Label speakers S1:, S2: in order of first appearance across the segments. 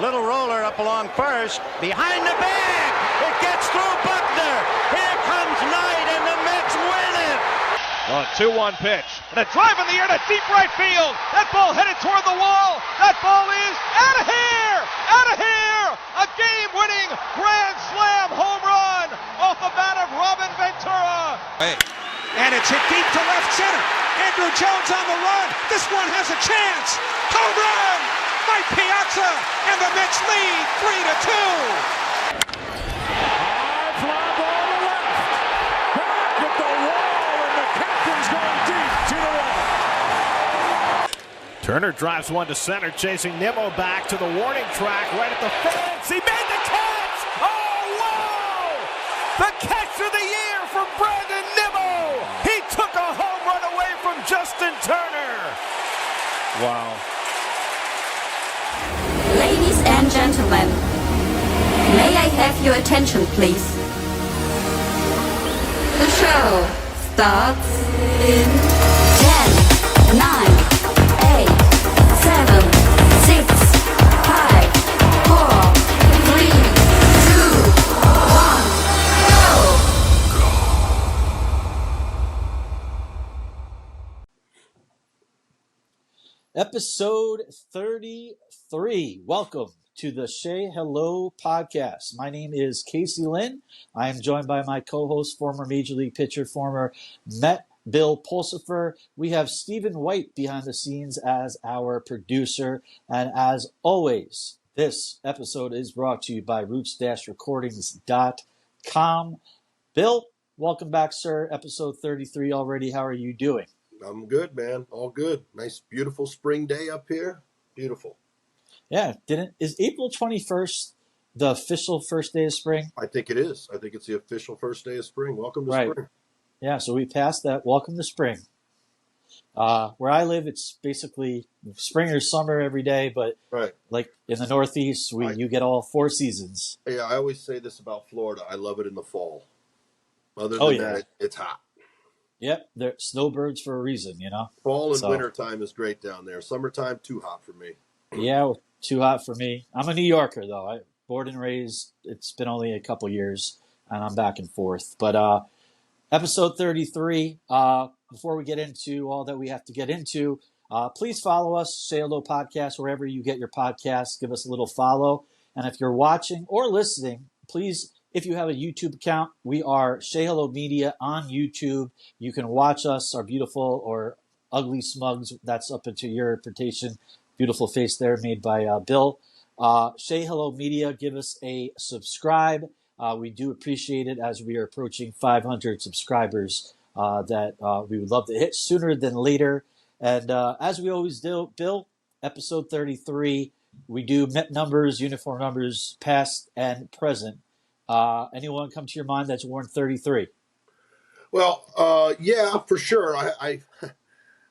S1: Little roller up along first. Behind the bag. It gets through Buckner. Here comes Knight, and the Mets win it.
S2: A 2-1 pitch. And a drive in the air to deep right field. That ball headed toward the wall. That ball is out of here! Out of here! A game-winning grand slam home run off the bat of Robin Ventura.
S3: Hey. And it's hit deep to left center. Andrew Jones on the run. This one has a chance. Home run! Mike Piazza, and the Mets lead 3-2.
S4: High fly ball to left. Back at the wall, and the captain's going deep to the wall.
S5: Turner drives one to center, chasing Nimmo back to the warning track right at the fence. He made the catch! Oh, wow! The catch of the year from Brandon Nimmo! He took a home run away from Justin Turner! Wow.
S6: Ladies and gentlemen, may I have your attention, please? The show starts in 10, 9, 8, 7, 6, 5, 4, 3, 2, 1, go!
S7: Episode 33. Welcome to the Say Hello podcast. My name is Casey Lynn. I am joined by my co-host, former Major League pitcher, former Met Bill Pulsifer. We have Stephen White behind the scenes as our producer. And as always, this episode is brought to you by roots-recordings.com. Bill, welcome back, sir. Episode 33 already. How are you doing?
S8: I'm good, man. All good. Nice, beautiful spring day up here. Beautiful.
S7: Yeah. Is April 21st the official first day of spring?
S8: I think it is. I think it's the official first day of spring. Welcome to spring.
S7: Yeah, so we passed that. Welcome to spring. Where I live, it's basically spring or summer every day, but like in the Northeast, you get all four seasons.
S8: Yeah, I always say this about Florida. I love it in the fall. Other than that, it's hot.
S7: Yep, they're snowbirds for a reason, you know.
S8: Fall and winter time is great down there. Summertime, too hot for me.
S7: Yeah, too hot for me. I'm a New Yorker, though. I born and raised. It's been only a couple years, and I'm back and forth. But episode 33, before we get into all that we have to get into, please follow us, Say Hello Podcast, wherever you get your podcasts. Give us a little follow. And if you're watching or listening, please, if you have a YouTube account, we are Say Hello Media on YouTube. You can watch us, our beautiful or ugly smugs. That's up into your interpretation. Beautiful face there made by Bill. Say Hello Media. Give us a subscribe. We do appreciate it as we are approaching 500 subscribers that we would love to hit sooner than later. And as we always do, Bill, episode 33, we do Met numbers, uniform numbers, past and present. Anyone come to your mind that's worn 33?
S8: Well, yeah, for sure.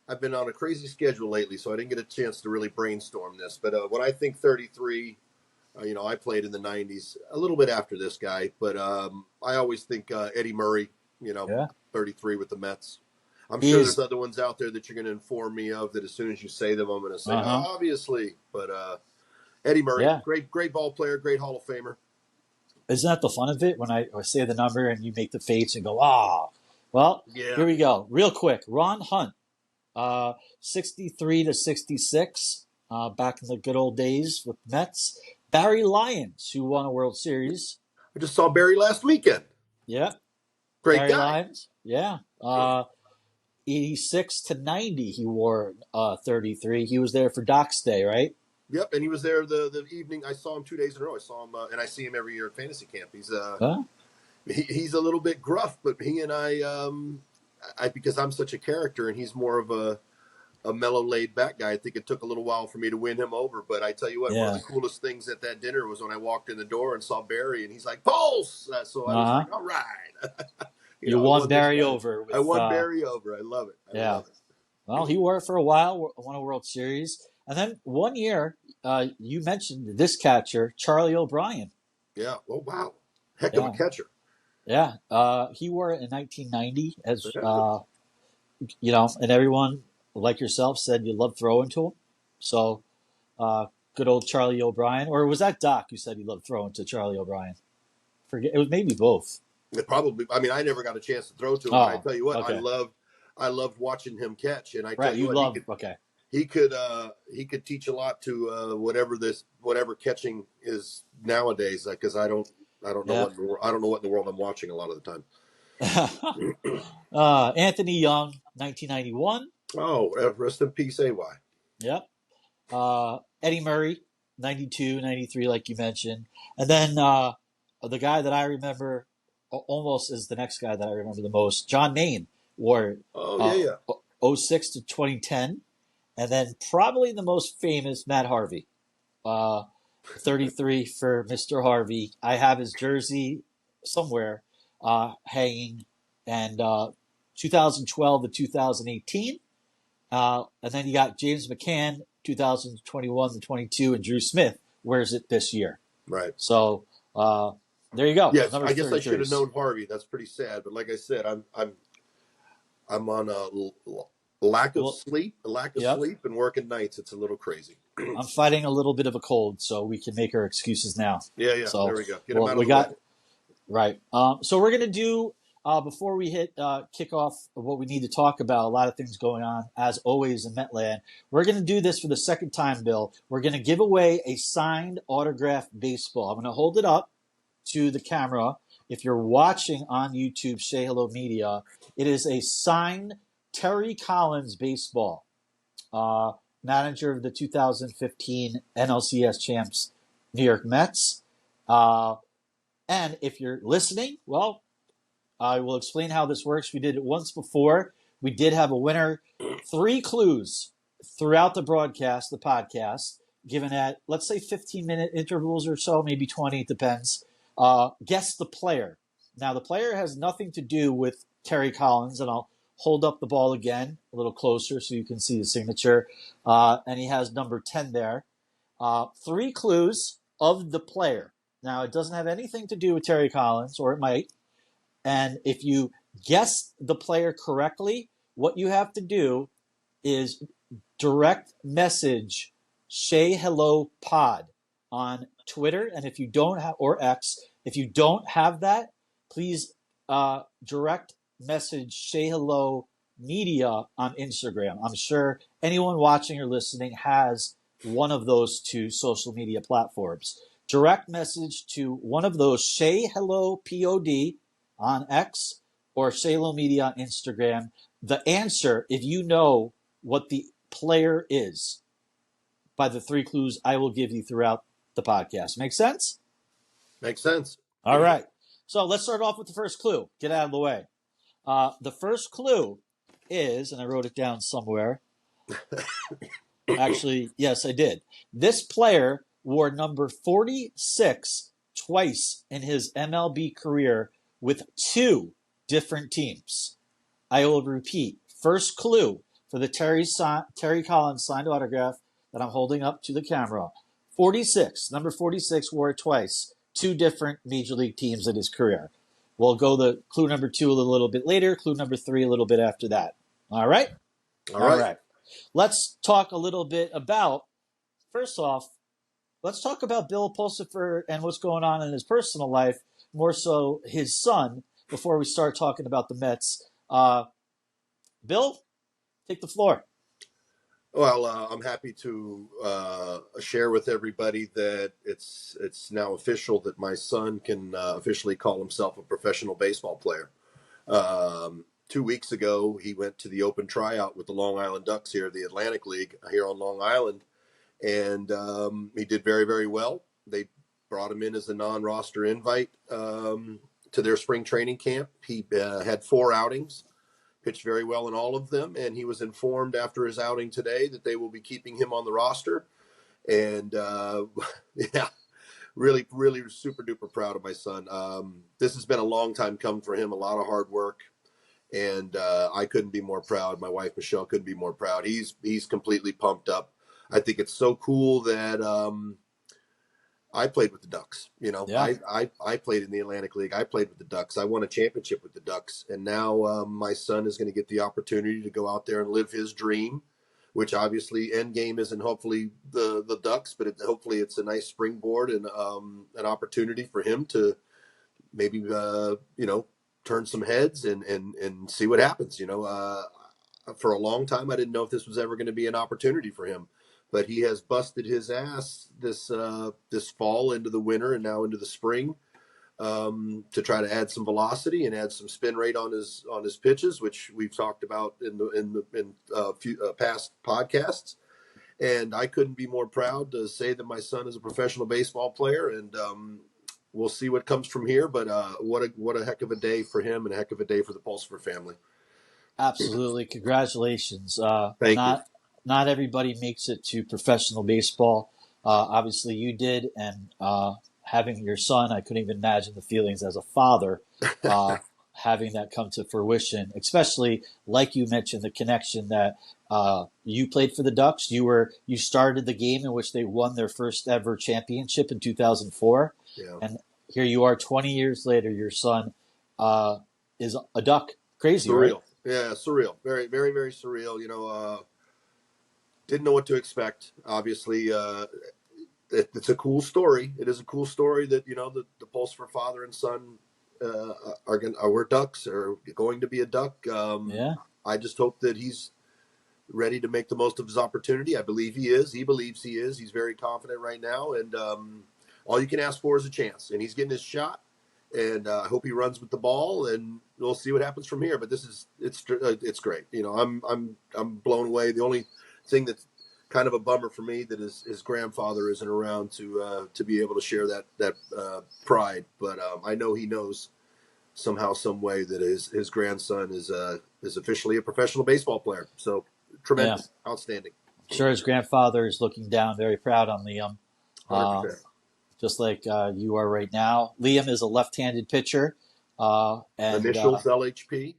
S8: I've been on a crazy schedule lately, so I didn't get a chance to really brainstorm this. But when I think 33, I played in the 90s, a little bit after this guy. But I always think Eddie Murray, 33 with the Mets. I'm sure there's other ones out there that you're going to inform me of that as soon as you say them, I'm going to say, obviously. But Eddie Murray, great ball player, great Hall of Famer.
S7: Isn't that the fun of it when I say the number and you make the face and go, Well, Here we go. Real quick. Ron Hunt, 63 to 66, back in the good old days with Mets. Barry Lyons, who won a World Series.
S8: I just saw Barry last weekend.
S7: Yeah.
S8: Great
S7: Barry
S8: guy.
S7: Lyons. Yeah. 86 to 90, he wore 33. He was there for Doc's Day, right?
S8: Yep, and he was there the evening. I saw him 2 days in a row. I saw him, and I see him every year at fantasy camp. He's he's a little bit gruff, but he and I because I'm such a character, and he's more of a mellow, laid-back guy. I think it took a little while for me to win him over. But I tell you what, one of the coolest things at that dinner was when I walked in the door and saw Barry, and he's like, "Pulse!" So I was like, "All right."
S7: You won Barry over.
S8: I won Barry over. I love it. I love it.
S7: Well, he wore it for a while, won a World Series. And then one year, you mentioned this catcher, Charlie O'Brien.
S8: Yeah. Oh, wow. Heck of a catcher.
S7: Yeah. He wore it in 1990 as, and everyone, like yourself, said you loved throwing to him. So good old Charlie O'Brien, or was that Doc who said he loved throwing to Charlie O'Brien? Forget it was maybe both.
S8: It probably. I mean, I never got a chance to throw to him, but I
S7: Oh,
S8: tell you what,
S7: okay,
S8: I loved watching him catch, and I tell
S7: right.
S8: you
S7: You
S8: what,
S7: love okay.
S8: he could teach a lot to whatever catching is nowadays, because I don't know
S7: Yeah.
S8: what in the world I'm watching a lot of the time.
S7: Anthony Young, 1991.
S8: Oh, rest in peace, AY.
S7: Yep. Eddie Murray, 92, 93, like you mentioned. And then the guy that I remember almost is the next guy that I remember the most, John Maine, wore
S8: Oh yeah, yeah.
S7: 06 to 2010. And then probably the most famous, Matt Harvey. 33 for Mr. Harvey. I have his jersey somewhere hanging. And 2012 to 2018. And then you got James McCann, 2021 to 22, and Drew Smith wears it this year.
S8: Right.
S7: So there you go.
S8: Yes,
S7: Number
S8: I guess I should have
S7: 33s.
S8: known Harvey. That's pretty sad, but like I said, I'm on a lack of sleep,
S7: Yep.
S8: and working nights. It's a little crazy.
S7: I'm fighting a little bit of a cold, so we can make our excuses now.
S8: Yeah.
S7: So,
S8: there we go. Get him out of the way.
S7: Right. So we're going to do, before we hit kickoff of what we need to talk about, a lot of things going on, as always, in Metland. We're going to do this for the second time, Bill. We're going to give away a signed autographed baseball. I'm going to hold it up to the camera. If you're watching on YouTube, Say Hello Media, it is a signed Terry Collins baseball, manager of the 2015 NLCS champs, New York Mets. And if you're listening, well, I will explain how this works. We did it once before. We did have a winner. 3 clues throughout the broadcast, the podcast, given at, let's say, 15-minute intervals or so, maybe 20, it depends. Guess the player. Now, the player has nothing to do with Terry Collins, and I'll hold up the ball again a little closer so you can see the signature. And he has number 10 there. 3 clues of the player. Now, it doesn't have anything to do with Terry Collins, or it might. And if you guess the player correctly, what you have to do is direct message Say Hello Pod on Twitter. And if you don't have, or X, if you don't have that, please direct message Say Hello Media on Instagram. I'm sure anyone watching or listening has one of those 2 social media platforms. Direct message to one of those, Say Hello POD on X or Say Hello Media on Instagram. The answer, if you know what the player is, by the 3 clues I will give you throughout the podcast. Make sense?
S8: Makes sense.
S7: All right. So let's start off with the first clue. Get out of the way. The first clue is, and I wrote it down somewhere. Actually, yes, I did. This player wore number 46 twice in his MLB career with 2 different teams. I will repeat. First clue for the Terry Collins signed autograph that I'm holding up to the camera. 46, number 46 wore it twice. 2 different major league teams in his career. We'll go the clue number 2 a little bit later, clue number 3 a little bit after that. All right?
S8: All right.
S7: Let's talk a little bit about, first off, let's talk about Bill Pulsifer and what's going on in his personal life, more so his son, before we start talking about the Mets. Bill, take the floor.
S8: Well, I'm happy to share with everybody that it's now official that my son can officially call himself a professional baseball player. 2 weeks ago, he went to the open tryout with the Long Island Ducks here, the Atlantic League here on Long Island, and he did very, very well. They brought him in as a non-roster invite to their spring training camp. He had 4 outings, pitched very well in all of them, and he was informed after his outing today that they will be keeping him on the roster. And yeah, really, really super duper proud of my son. This has been a long time come for him, a lot of hard work. And I couldn't be more proud. My wife, Michelle, couldn't be more proud. He's completely pumped up. I think it's so cool that I played with the Ducks. You know,
S7: Yeah.
S8: I played in the Atlantic League. I played with the Ducks. I won a championship with the Ducks. And now my son is going to get the opportunity to go out there and live his dream which obviously end game isn't hopefully the Ducks, but hopefully it's a nice springboard and an opportunity for him to maybe turn some heads and see what happens. For a long time I didn't know if this was ever going to be an opportunity for him, but he has busted his ass this fall into the winter and now into the spring, to try to add some velocity and add some spin rate on his pitches, which we've talked about in few past podcasts. And I couldn't be more proud to say that my son is a professional baseball player, and we'll see what comes from here. But what a heck of a day for him, and a heck of a day for the Pulsifer family.
S7: Absolutely, congratulations.
S8: Thank you.
S7: Not everybody makes it to professional baseball. Obviously, you did, and having your son, I couldn't even imagine the feelings as a father, having that come to fruition. Especially, like you mentioned, the connection that you played for the Ducks. You started the game in which they won their first ever championship in 2004,
S8: Yeah.
S7: and here you are, 20 years later. Your son is a Duck. Crazy,
S8: Surreal.
S7: right?
S8: Yeah, surreal. Very, very, very surreal. Didn't know what to expect. Obviously, it's a cool story. It is a cool story that the Pulsifer father and son we're Ducks, or going to be a Duck.
S7: Yeah.
S8: I just hope that he's ready to make the most of his opportunity. I believe he is. He believes he is. He's very confident right now, and all you can ask for is a chance. And he's getting his shot. And I hope he runs with the ball, and we'll see what happens from here. But it's great. I'm blown away. The only thing that's kind of a bummer for me that his grandfather isn't around to be able to share that pride. But I know he knows somehow, some way that his grandson is officially a professional baseball player. So tremendous, outstanding.
S7: I'm sure his grandfather is looking down, very proud on Liam.
S8: 100%.
S7: Just like you are right now. Liam is a left-handed pitcher. And
S8: Initials LHP.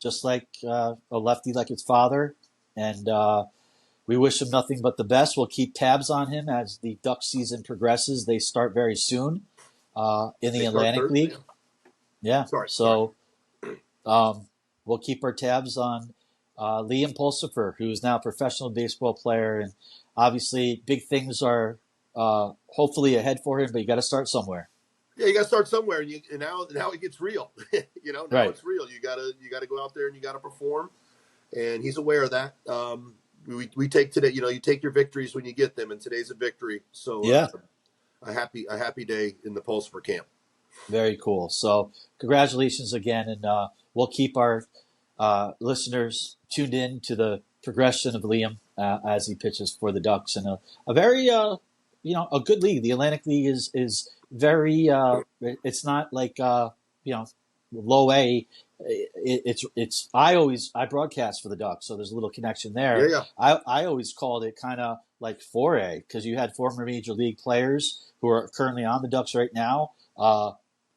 S7: just like a lefty like his father. And we wish him nothing but the best. We'll keep tabs on him as the Duck season progresses. They start very soon in the Atlantic League. Yeah.
S8: Sorry.
S7: So we'll keep our tabs on Liam Pulsifer, who is now a professional baseball player. And obviously big things are hopefully ahead for him, but you got to start somewhere.
S8: Yeah, you got to start somewhere, and now it gets real. Now
S7: Right.
S8: It's real. You got to go out there and you got to perform, and he's aware of that. We take today. You take your victories when you get them, and today's a victory. So
S7: Yeah.
S8: a happy day in the Pulsifer camp.
S7: Very cool. So congratulations again, and we'll keep our listeners tuned in to the progression of Liam as he pitches for the Ducks, and a very a good league. The Atlantic League is very. It's not like low A. It's I broadcast for the Ducks, so there's a little connection there.
S8: Yeah.
S7: I always called it kind of like 4A because you had former major league players who are currently on the Ducks right now.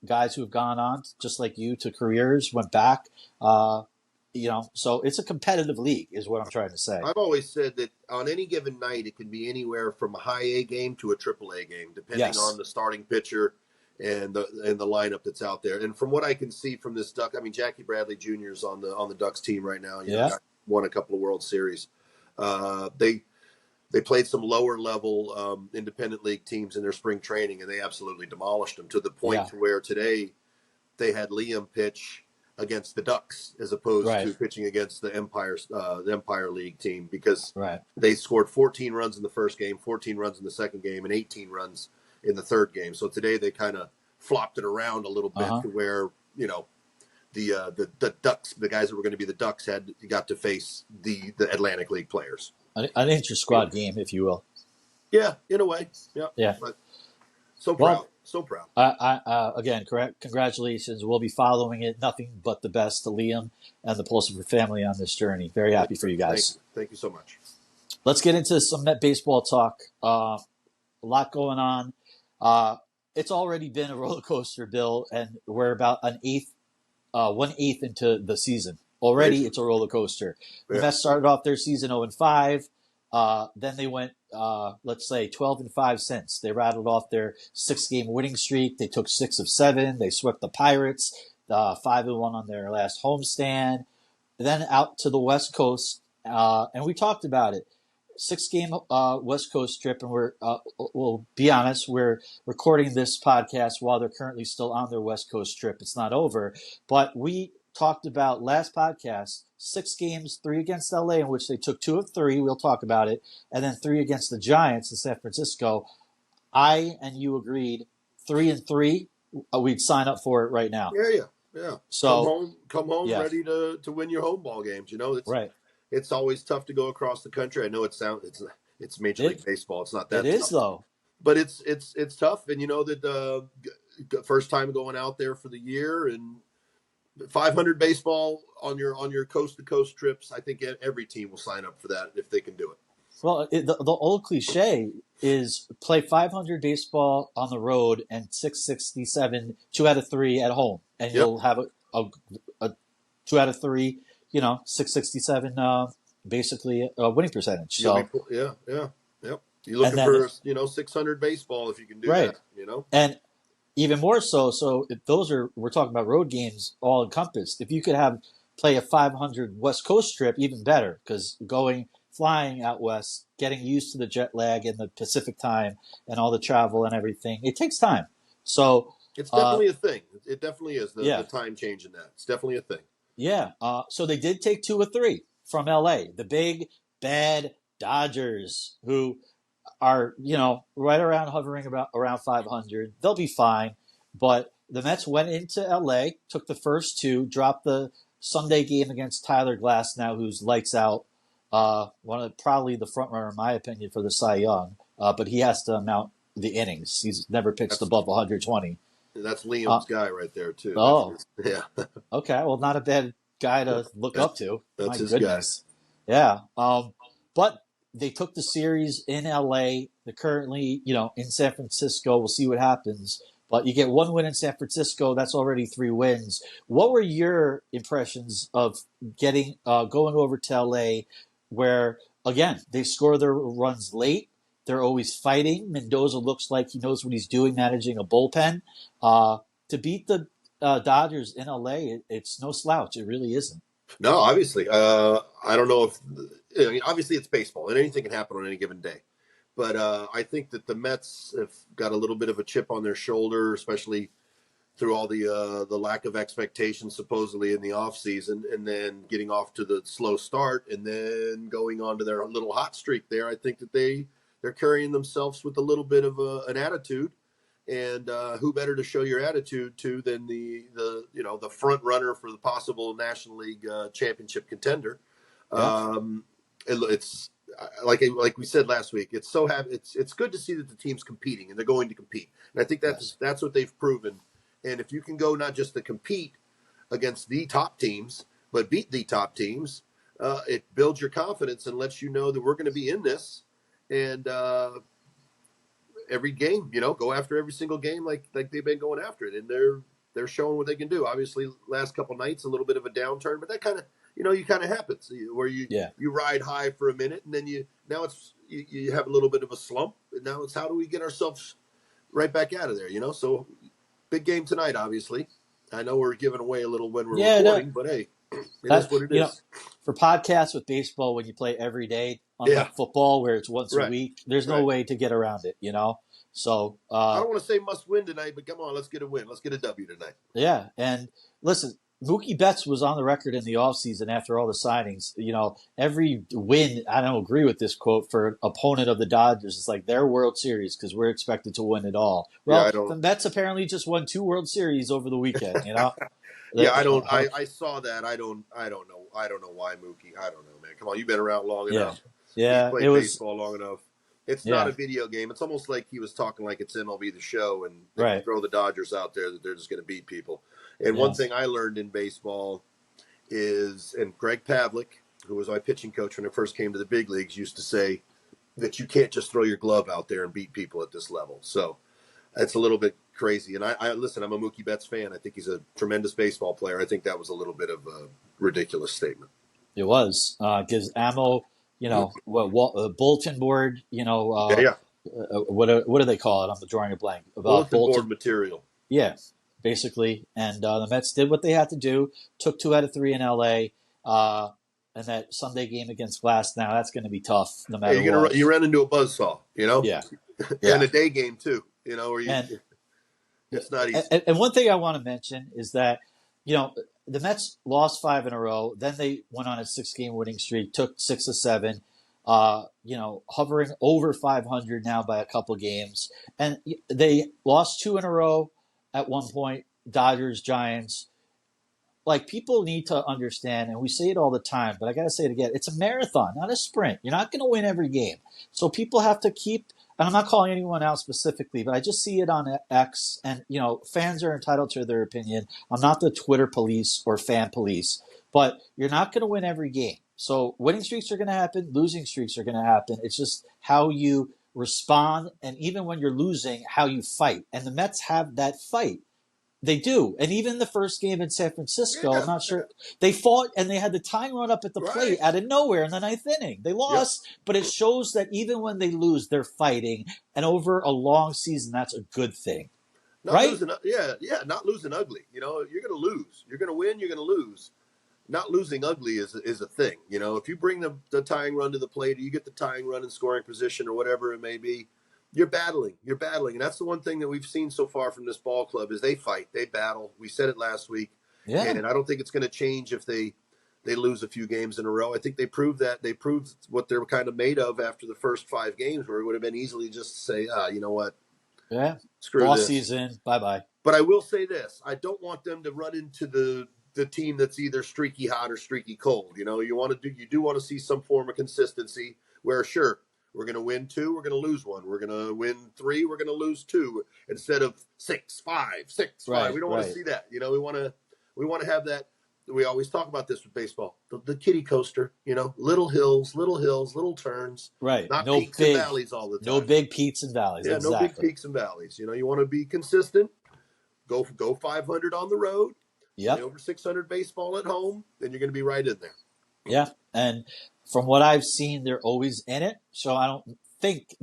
S7: Guys who have gone on just like you to careers, went back. So it's a competitive league, is what I'm trying to say.
S8: I've always said that on any given night, it can be anywhere from a high A game to a triple A game, depending on the starting pitcher and the lineup that's out there. And from what I can see from this Duck, I mean, Jackie Bradley Jr. is on the Ducks team right now. Won a couple of World Series. They played some lower level independent league teams in their spring training, and they absolutely demolished them to the point to where today they had Liam pitch against the Ducks as opposed to pitching against the Empire League team, because they scored 14 runs in the first game, 14 runs in the second game, and 18 runs in the third game. So today they kind of flopped it around a little bit to where the Ducks, the guys that were going to be the Ducks, got to face the Atlantic League players.
S7: An inter-squad game, if you will.
S8: Yeah, in a way. Yeah. But so proud. So proud.
S7: Again, congratulations. We'll be following it. Nothing but the best to Liam and the Pulsifer family on this journey. Very happy for you guys.
S8: Thank you so much.
S7: Let's get into some Met baseball talk. A lot going on. It's already been a roller coaster, Bill, and we're about 1/8 into the season. Already, it's a roller coaster. The Mets started off their season 0-5. Then they went, 12-5 since. They rattled off their 6-game winning streak. They took 6 of 7. They swept the Pirates, 5-1 on their last homestand. Then out to the West Coast and we talked about it. 6-game West Coast trip, and we'll be honest, we're recording this podcast while they're currently still on their West Coast trip. It's not over, but we talked about last podcast 6 games, 3 against LA, in which they took 2 of 3. We'll talk about it, and then 3 against the Giants in San Francisco. I and you agreed 3-3. We'd sign up for it right now.
S8: Yeah.
S7: So
S8: come home,
S7: yeah.
S8: ready to win your home ball games. It's
S7: right.
S8: It's always tough to go across the country. I know it's Major League Baseball. It's not that.
S7: It
S8: tough.
S7: Is though.
S8: But it's tough, and you know that first time going out there for the year and 500 baseball on your coast to coast trips. I think every team will sign up for that if they can do it.
S7: Well, the old cliche is play 500 baseball on the road and 667, 2 out of 3 at home, and you'll have a 2 out of 3, 667, basically a winning percentage. So
S8: You're looking for 600 baseball if you can do that.
S7: And even more so. So if we're talking about road games all encompassed. If you could play a 500 West Coast trip, even better, because flying out west, getting used to the jet lag and the Pacific time and all the travel and everything, it takes time. So
S8: it's definitely a thing. It definitely is the time change in that. It's definitely a thing.
S7: Yeah. So they did take 2 of 3 from LA, the big bad Dodgers, who are right around hovering around 500. They'll be fine. But the Mets went into LA, took the first 2, dropped the Sunday game against Tyler Glasnow, who's lights out. Probably the front runner in my opinion for the Cy Young, but he has to mount the innings. He's never pitched above 120.
S8: That's Liam's guy right there too.
S7: Yeah. Okay, well, not a bad guy to look up to.
S8: That's
S7: my
S8: his
S7: goodness. Guy. Yeah. But they took the series in LA. They're currently, in San Francisco. We'll see what happens. But you get 1 win in San Francisco. That's already 3 wins. What were your impressions of going over to LA? Where, again, they score their runs late. They're always fighting. Mendoza looks like he knows what he's doing, managing a bullpen. To beat the Dodgers in LA, it's no slouch. It really isn't.
S8: No, obviously. I don't know if obviously it's baseball, and anything can happen on any given day. But I think that the Mets have got a little bit of a chip on their shoulder, especially through all the lack of expectations supposedly in the offseason, and then getting off to the slow start and then going on to their little hot streak there. I think that they're carrying themselves with a little bit of an attitude, and who better to show your attitude to than the front runner for the possible National League championship contender.
S7: Yeah.
S8: It's like we said last week. It's good to see that the team's competing and they're going to compete, and I think that's what they've proven. And if you can go not just to compete against the top teams, but beat the top teams, it builds your confidence and lets you know that we're going to be in this. And every game, go after every single game like they've been going after it. And they're showing what they can do. Obviously, last couple nights, a little bit of a downturn, but that kind of happens where you ride high for a minute and then you have a little bit of a slump. And now it's how do we get ourselves right back out of there, So big game tonight, obviously. I know we're giving away a little when we're recording, but hey, it is what it is.
S7: For podcasts with baseball, when you play every day, unlike football where it's once a week, there's no way to get around it, So
S8: I don't want to say must win tonight, but come on, let's get a win. Let's get a W tonight.
S7: Yeah, and listen, Mookie Betts was on the record in the offseason after all the signings. Every win, I don't agree with this quote, for an opponent of the Dodgers, it's like their World Series because we're expected to win it all. Well, the Mets apparently just won 2 World Series over the weekend,
S8: Yeah, I saw that. I don't know why Mookie. I don't know, man. Come on, you've been around long enough.
S7: Yeah,
S8: you played baseball long enough. It's not a video game. It's almost like he was talking like it's MLB The Show, and they throw the Dodgers out there that they're just going to beat people. And one thing I learned in baseball is, and Greg Pavlik, who was my pitching coach when I first came to the big leagues, used to say that you can't just throw your glove out there and beat people at this level. So that's a little bit crazy. And I listen, I'm a Mookie Betts fan. I think he's a tremendous baseball player. I think that was a little bit of a ridiculous statement.
S7: It was. Gives ammo, bulletin board, what do they call it? I'm drawing a blank.
S8: Bulletin board material.
S7: Yeah, basically. And the Mets did what they had to do, took 2 out of 3 in LA. and that Sunday game against Glass, now that's going to be tough no matter
S8: you're
S7: what.
S8: you run into a buzzsaw,
S7: Yeah.
S8: and a day game too, where it's not easy.
S7: And one thing I want to mention is that, the Mets lost 5 in a row. Then they went on a 6-game winning streak, took 6 of 7, hovering over 500 now by a couple games. And they lost 2 in a row at one point, Dodgers, Giants. Like, people need to understand, and we say it all the time, but I got to say it again, it's a marathon, not a sprint. You're not going to win every game. So people have to keep, and I'm not calling anyone out specifically, but I just see it on X, and, fans are entitled to their opinion. I'm not the Twitter police or fan police, but you're not going to win every game. So winning streaks are going to happen, losing streaks are going to happen. It's just how you respond, and even when you're losing, how you fight. And the Mets have that fight. They do. And even the first game in San Francisco, I'm not sure. They fought, and they had the tying run up at the plate out of nowhere in the 9th inning. They lost, but it shows that even when they lose, they're fighting. And over a long season, that's a good thing.
S8: Losing, not losing ugly. You're going to lose. You're going to win, you're going to lose. Not losing ugly is a thing. If you bring the tying run to the plate, or you get the tying run in scoring position or whatever it may be, you're battling. And that's the one thing that we've seen so far from this ball club is they fight, they battle. We said it last week.
S7: Yeah.
S8: And I don't think it's going to change if they lose a few games in a row. I think they proved what they're kind of made of after the first 5 games, where it would have been easily just to say, you know what?
S7: Yeah.
S8: Screw
S7: Lost
S8: this.
S7: season. Bye-bye.
S8: But I will say this. I don't want them to run into the team that's either streaky hot or streaky cold. You do want to see some form of consistency where, sure, we're going to win 2, we're going to lose 1. We're going to win 3, we're going to lose 2, instead of 6, 5, 6, 5. We don't want to see that. We want to have that. We always talk about this with baseball. The kiddie coaster, little hills, little turns.
S7: Right.
S8: Not peaks and valleys all the time.
S7: No big peaks and valleys.
S8: Yeah,
S7: exactly.
S8: No big peaks and valleys. You want to be consistent. Go 500 on the road.
S7: Yep.
S8: Play over 600 baseball at home, then you're going to be right in there.
S7: Yeah, and from what I've seen, they're always in it. So I don't think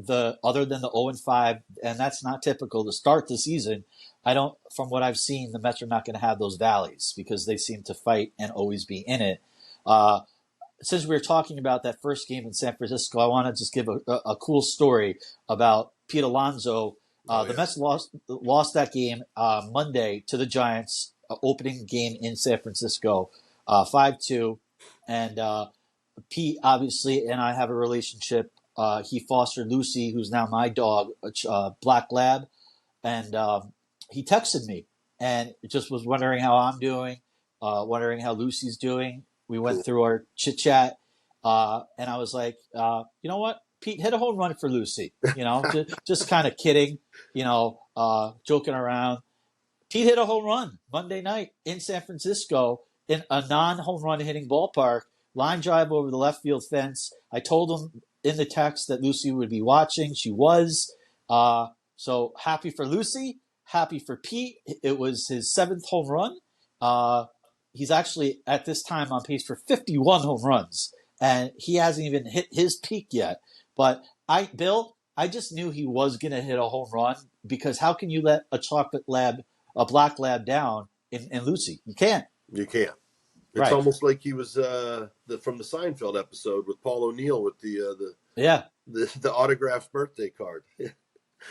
S7: other than the 0-5, and that's not typical to start the season. From what I've seen, the Mets are not going to have those valleys because they seem to fight and always be in it. Since we were talking about that first game in San Francisco, I want to just give a cool story about Pete Alonso. The Mets lost that game Monday to the Giants, opening game in San Francisco, 5-2. And Pete, obviously, and I have a relationship. He fostered Lucy, who's now my dog, a black lab. And he texted me and just was wondering how I'm doing, wondering how Lucy's doing. We went through our chit-chat, and I was like, you know what? Pete, hit a home run for Lucy. Just kind of kidding, joking around. Pete hit a home run Monday night in San Francisco in a non-home run hitting ballpark, line drive over the left field fence. I told him in the text that Lucy would be watching. She was. So happy for Lucy, happy for Pete. It was his 7th home run. He's actually at this time on pace for 51 home runs, and he hasn't even hit his peak yet. But Bill, I just knew he was going to hit a home run because how can you let a black lab down in Lucy? You can't.
S8: You can't. It's almost like he was from the Seinfeld episode with Paul O'Neill with the autographed birthday card.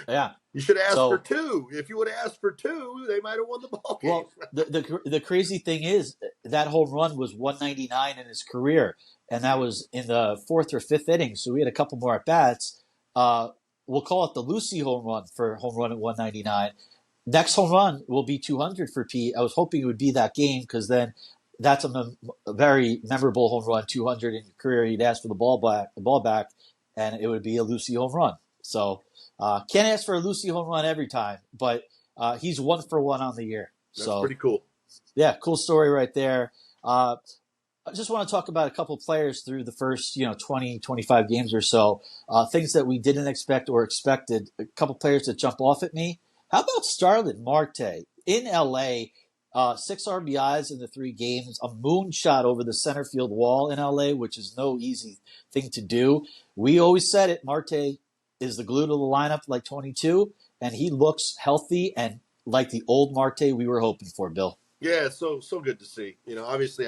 S7: Yeah.
S8: You should have asked for 2. If you would have asked for 2, they might have won the ball game.
S7: Well, the crazy thing is that home run was 199 in his career, and that was in the 4th or 5th inning. So we had a couple more at bats. We'll call it the Lucy home run for home run at 199. Next home run will be 200 for Pete. I was hoping it would be that game because then that's a very memorable home run, 200 in your career. He'd ask for the ball back, and it would be a Lucy home run. So can't ask for a Lucy home run every time, but he's 1 for 1 on the year.
S8: That's pretty cool.
S7: Yeah, cool story right there. I just want to talk about a couple players through the first 20, 25 games or so, things that we didn't expect or expected. A couple players that jump off at me. How about Starlin Marte in LA? 6 RBIs in the 3 games, a moonshot over the center field wall in LA, which is no easy thing to do. We always said it. Marte is the glue to the lineup like 22, and he looks healthy and like the old Marte we were hoping for, Bill.
S8: Yeah, it's so good to see. Obviously,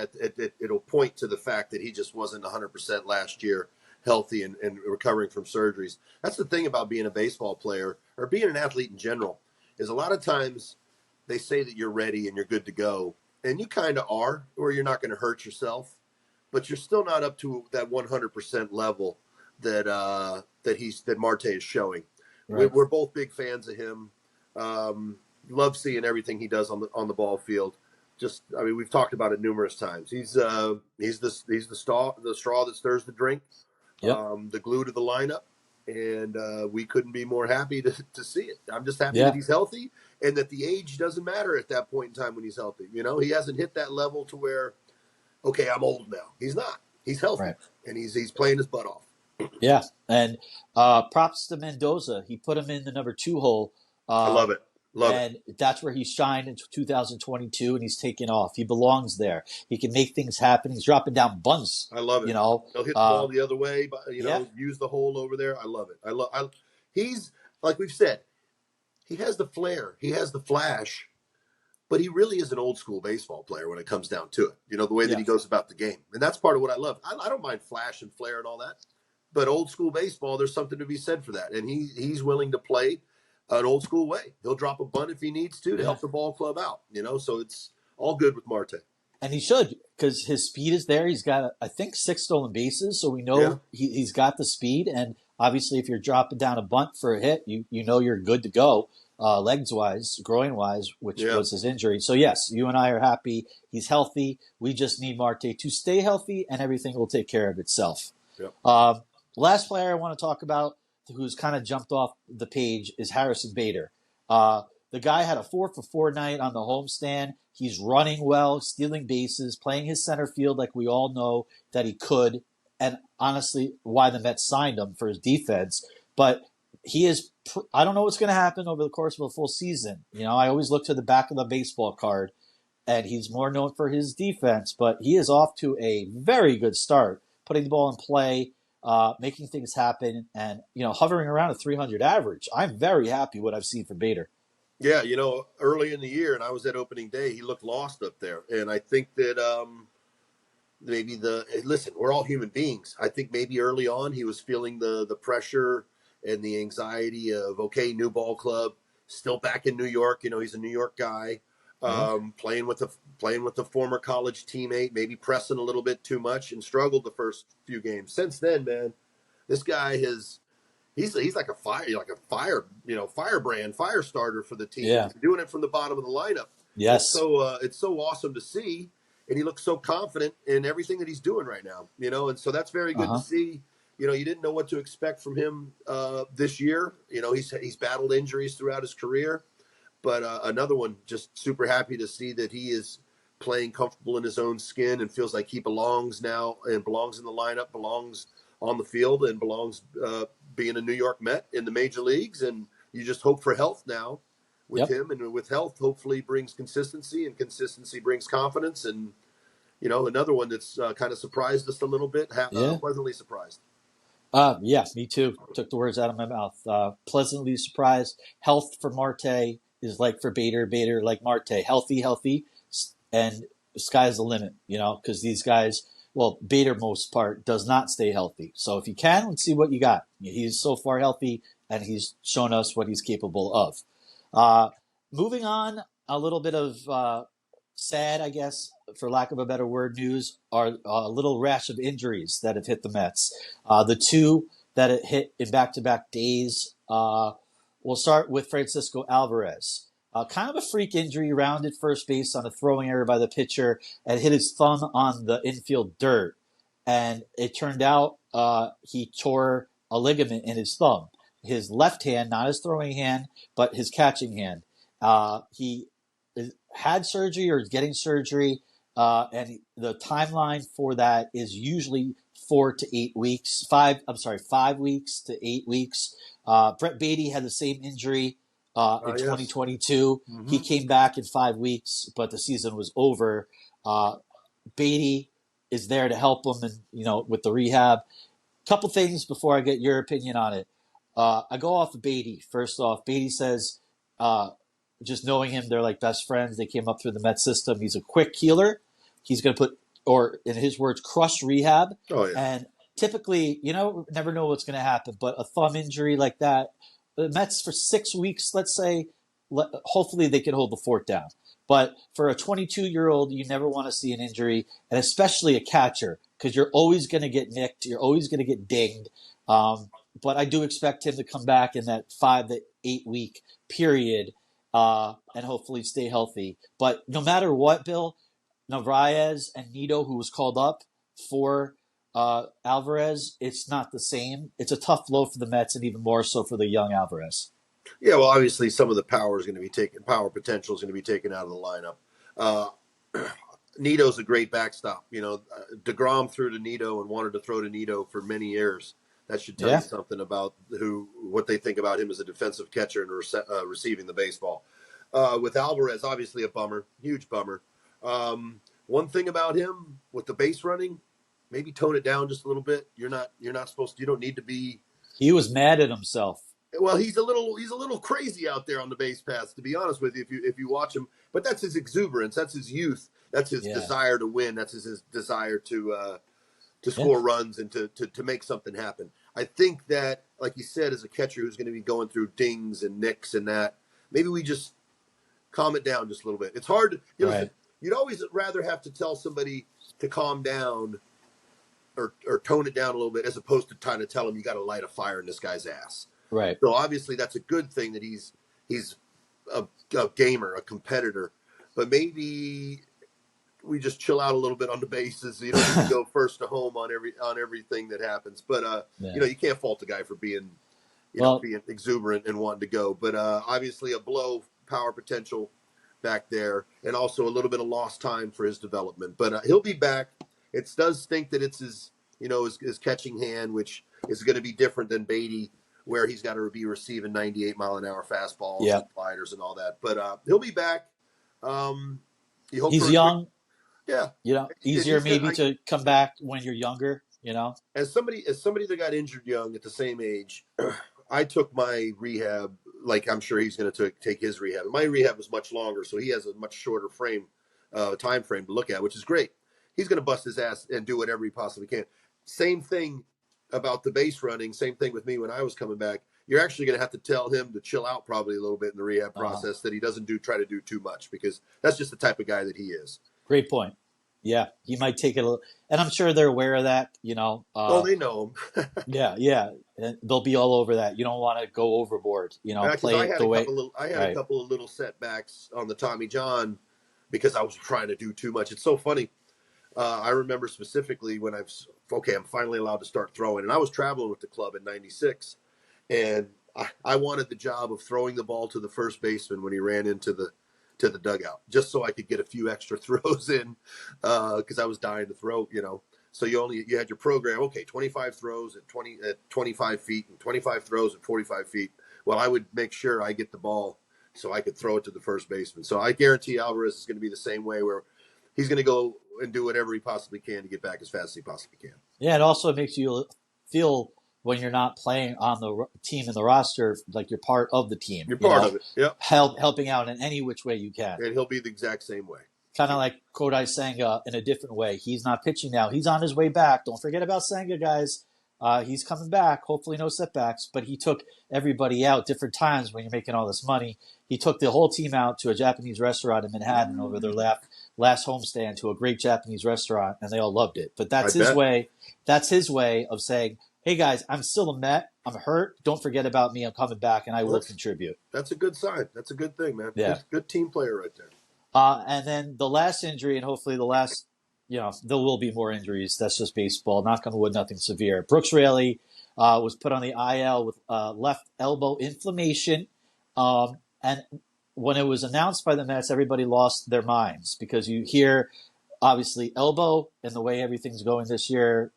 S8: it'll point to the fact that he just wasn't 100% last year, healthy and recovering from surgeries. That's the thing about being a baseball player or being an athlete in general, is a lot of times they say that you're ready and you're good to go, and you kind of are, or you're not going to hurt yourself, but you're still not up to that 100% level that Marte is showing.
S7: Right.
S8: We're both big fans of him. Love seeing everything he does on the ball field. We've talked about it numerous times. He's the straw that stirs the drink,
S7: Yep.
S8: the glue to the lineup, and we couldn't be more happy to see it. I'm just happy
S7: Yeah.
S8: that he's healthy and that the age doesn't matter at that point in time when he's healthy. He hasn't hit that level to where, okay, I'm old now. He's not. He's healthy,
S7: Right.
S8: and he's playing his butt off.
S7: Yeah, and props to Mendoza. He put him in the number 2 hole.
S8: I love it.
S7: And that's where he shined in 2022, and he's taken off. He belongs there. He can make things happen. He's dropping down bunts.
S8: I love it. He'll hit the ball the other way, but use the hole over there. I love it. He's, like we've said, he has the flair. He has the flash, but he really is an old school baseball player when it comes down to it. The way that he goes about the game. And that's part of what I love. I don't mind flash and flair and all that, but old school baseball, there's something to be said for that. And he's willing to play an old school way. He'll drop a bunt if he needs to help the ball club out, so it's all good with Marte.
S7: And he should, because his speed is there. He's got, I think, 6 stolen bases, so we know he's got the speed. And obviously, if you're dropping down a bunt for a hit, you know you're good to go, legs-wise, groin-wise, which was his injury. So, yes, you and I are happy. He's healthy. We just need Marte to stay healthy, and everything will take care of itself.
S8: Yep.
S7: Last player I want to talk about who's kind of jumped off the page is Harrison Bader. The guy had a 4-for-4 night on the homestand. He's running well, stealing bases, playing his center field like we all know that he could, and honestly, why the Mets signed him for his defense. But he is I don't know what's going to happen over the course of a full season. I always look to the back of the baseball card, and he's more known for his defense, but he is off to a very good start, putting the ball in play, making things happen, and hovering around a 300 average. I'm very happy what I've seen for Bader.
S8: Yeah, early in the year, and I was at opening day, he looked lost up there, and I think that maybe listen, we're all human beings. I think maybe early on he was feeling the pressure and the anxiety of, okay, new ball club, still back in New York. He's a New York guy, playing with a former college teammate, maybe pressing a little bit too much, and struggled the first few games. Since then, man, this guy he's like a firebrand, fire starter for the team.
S7: Yeah.
S8: He's doing it from the bottom of the lineup.
S7: Yes.
S8: So it's so awesome to see, and he looks so confident in everything that he's doing right now. And so that's very good to see. You didn't know what to expect from him this year. He's battled injuries throughout his career, but another one, just super happy to see that he is playing comfortable in his own skin and feels like he belongs now and belongs in the lineup, belongs on the field, and belongs being a New York Met in the major leagues. And you just hope for health now with him, and with health, hopefully brings consistency, and consistency brings confidence. And, another one that's kind of surprised us a little bit, pleasantly surprised.
S7: Yeah, me too. Took the words out of my mouth. Pleasantly surprised. Health for Marte is like for Bader. Bader like Marte. Healthy, and sky's the limit, because these guys, well, Bader most part does not stay healthy. So if you can, let's see what you got. He's so far healthy, and he's shown us what he's capable of. Moving on, a little bit of sad, I guess, for lack of a better word, news are a little rash of injuries that have hit the Mets. The 2 that it hit in back-to-back days. We'll start with Francisco Alvarez. Kind of a freak injury, rounded first base on a throwing error by the pitcher and hit his thumb on the infield dirt. And it turned out he tore a ligament in his thumb. His left hand, not his throwing hand, but his catching hand. He had surgery or is getting surgery, and the timeline for that is usually 4 to 8 weeks. 5 weeks to 8 weeks. Brett Beatty had the same injury in 2022. Mm-hmm. He came back in 5 weeks, but the season was over. Beatty is there to help him, and with the rehab. Couple things before I get your opinion on it. I go off of Beatty. First off, Beatty says just knowing him, they're like best friends. They came up through the Mets system. He's a quick healer. He's going to put, or in his words, crush rehab.
S8: Oh, yeah.
S7: And typically, never know what's going to happen. But a thumb injury like that, the Mets for 6 weeks, let's say, hopefully they can hold the fort down. But for a 22-year-old, you never want to see an injury, and especially a catcher, because you're always going to get nicked. You're always going to get dinged. But I do expect him to come back in that 5 to 8 week period and hopefully stay healthy. But no matter what, Bill, Narvaez and Nito, who was called up for Alvarez, it's not the same. It's a tough blow for the Mets and even more so for the young Alvarez.
S8: Yeah, well, obviously some of the power potential is going to be taken out of the lineup. Nito's a great backstop. DeGrom threw to Nito and wanted to throw to Nito for many years. That should tell you something about what they think about him as a defensive catcher and receiving the baseball. With Alvarez, obviously a bummer, huge bummer. One thing about him with the base running, maybe tone it down just a little bit. You don't need to be.
S7: He was mad at himself.
S8: Well, he's a little crazy out there on the base paths, to be honest with you, if you watch him. But that's his exuberance, that's his youth, that's his desire to win, that's his desire to score runs and to make something happen. I think that, like you said, as a catcher who's going to be going through dings and nicks and that, maybe we just calm it down just a little bit. It's hard. You'd always rather have to tell somebody to calm down or tone it down a little bit as opposed to trying to tell him you got to light a fire in this guy's ass.
S7: Right.
S8: So obviously that's a good thing that he's a gamer, a competitor. But maybe we just chill out a little bit on the bases. You don't need to go first to home on everything that happens. But you can't fault the guy for being being exuberant and wanting to go. But obviously a blow, power potential back there, and also a little bit of lost time for his development. But he'll be back. It does stink that it's his catching hand, which is going to be different than Beatty, where he's got to be receiving 98-mile-an-hour fastballs and sliders and all that. But he'll be back.
S7: He's young. Easier
S8: maybe
S7: to come back when you're younger,
S8: As somebody that got injured young at the same age, I took my rehab, like I'm sure he's going to take his rehab. My rehab was much longer, so he has a much shorter time frame to look at, which is great. He's going to bust his ass and do whatever he possibly can. Same thing about the base running. Same thing with me when I was coming back. You're actually going to have to tell him to chill out probably a little bit in the rehab process, that he doesn't try to do too much, because that's just the type of guy that he is.
S7: Great point. Yeah, he might take it a little, and I'm sure they're aware of that.
S8: They know him.
S7: yeah, and they'll be all over that. You don't want to go overboard. Play it the way.
S8: I had a couple of little setbacks on the Tommy John because I was trying to do too much. It's so funny. I remember specifically when I'm finally allowed to start throwing, and I was traveling with the club in '96, and I wanted the job of throwing the ball to the first baseman when he ran into the dugout, just so I could get a few extra throws in, because I was dying to throw. So you had your program. Okay, 25 throws at 25 feet, and 25 throws at 45 feet. Well, I would make sure I get the ball so I could throw it to the first baseman. So I guarantee Alvarez is going to be the same way, where he's going to go and do whatever he possibly can to get back as fast as he possibly can.
S7: Yeah, it also makes you feel, when you're not playing on the team in the roster, like you're part of the team.
S8: You're part of it. Yep.
S7: Helping out in any which way you can.
S8: And he'll be the exact same way.
S7: Kind of like Kodai Senga in a different way. He's not pitching now. He's on his way back. Don't forget about Senga, guys. He's coming back. Hopefully no setbacks. But he took everybody out different times when you're making all this money. He took the whole team out to a Japanese restaurant in Manhattan over their last homestand, to a great Japanese restaurant, and they all loved it. But that's his way. That's his way of saying, hey, guys, I'm still a Met. I'm hurt. Don't forget about me. I'm coming back, and I will contribute.
S8: That's a good sign. That's a good thing, man.
S7: Yeah.
S8: Good team player right there.
S7: And then the last injury, and hopefully the last, there will be more injuries. That's just baseball. Knock on wood, nothing severe. Brooks Raley was put on the IL with left elbow inflammation. And when it was announced by the Mets, everybody lost their minds, because you hear, obviously, elbow, and the way everything's going this year,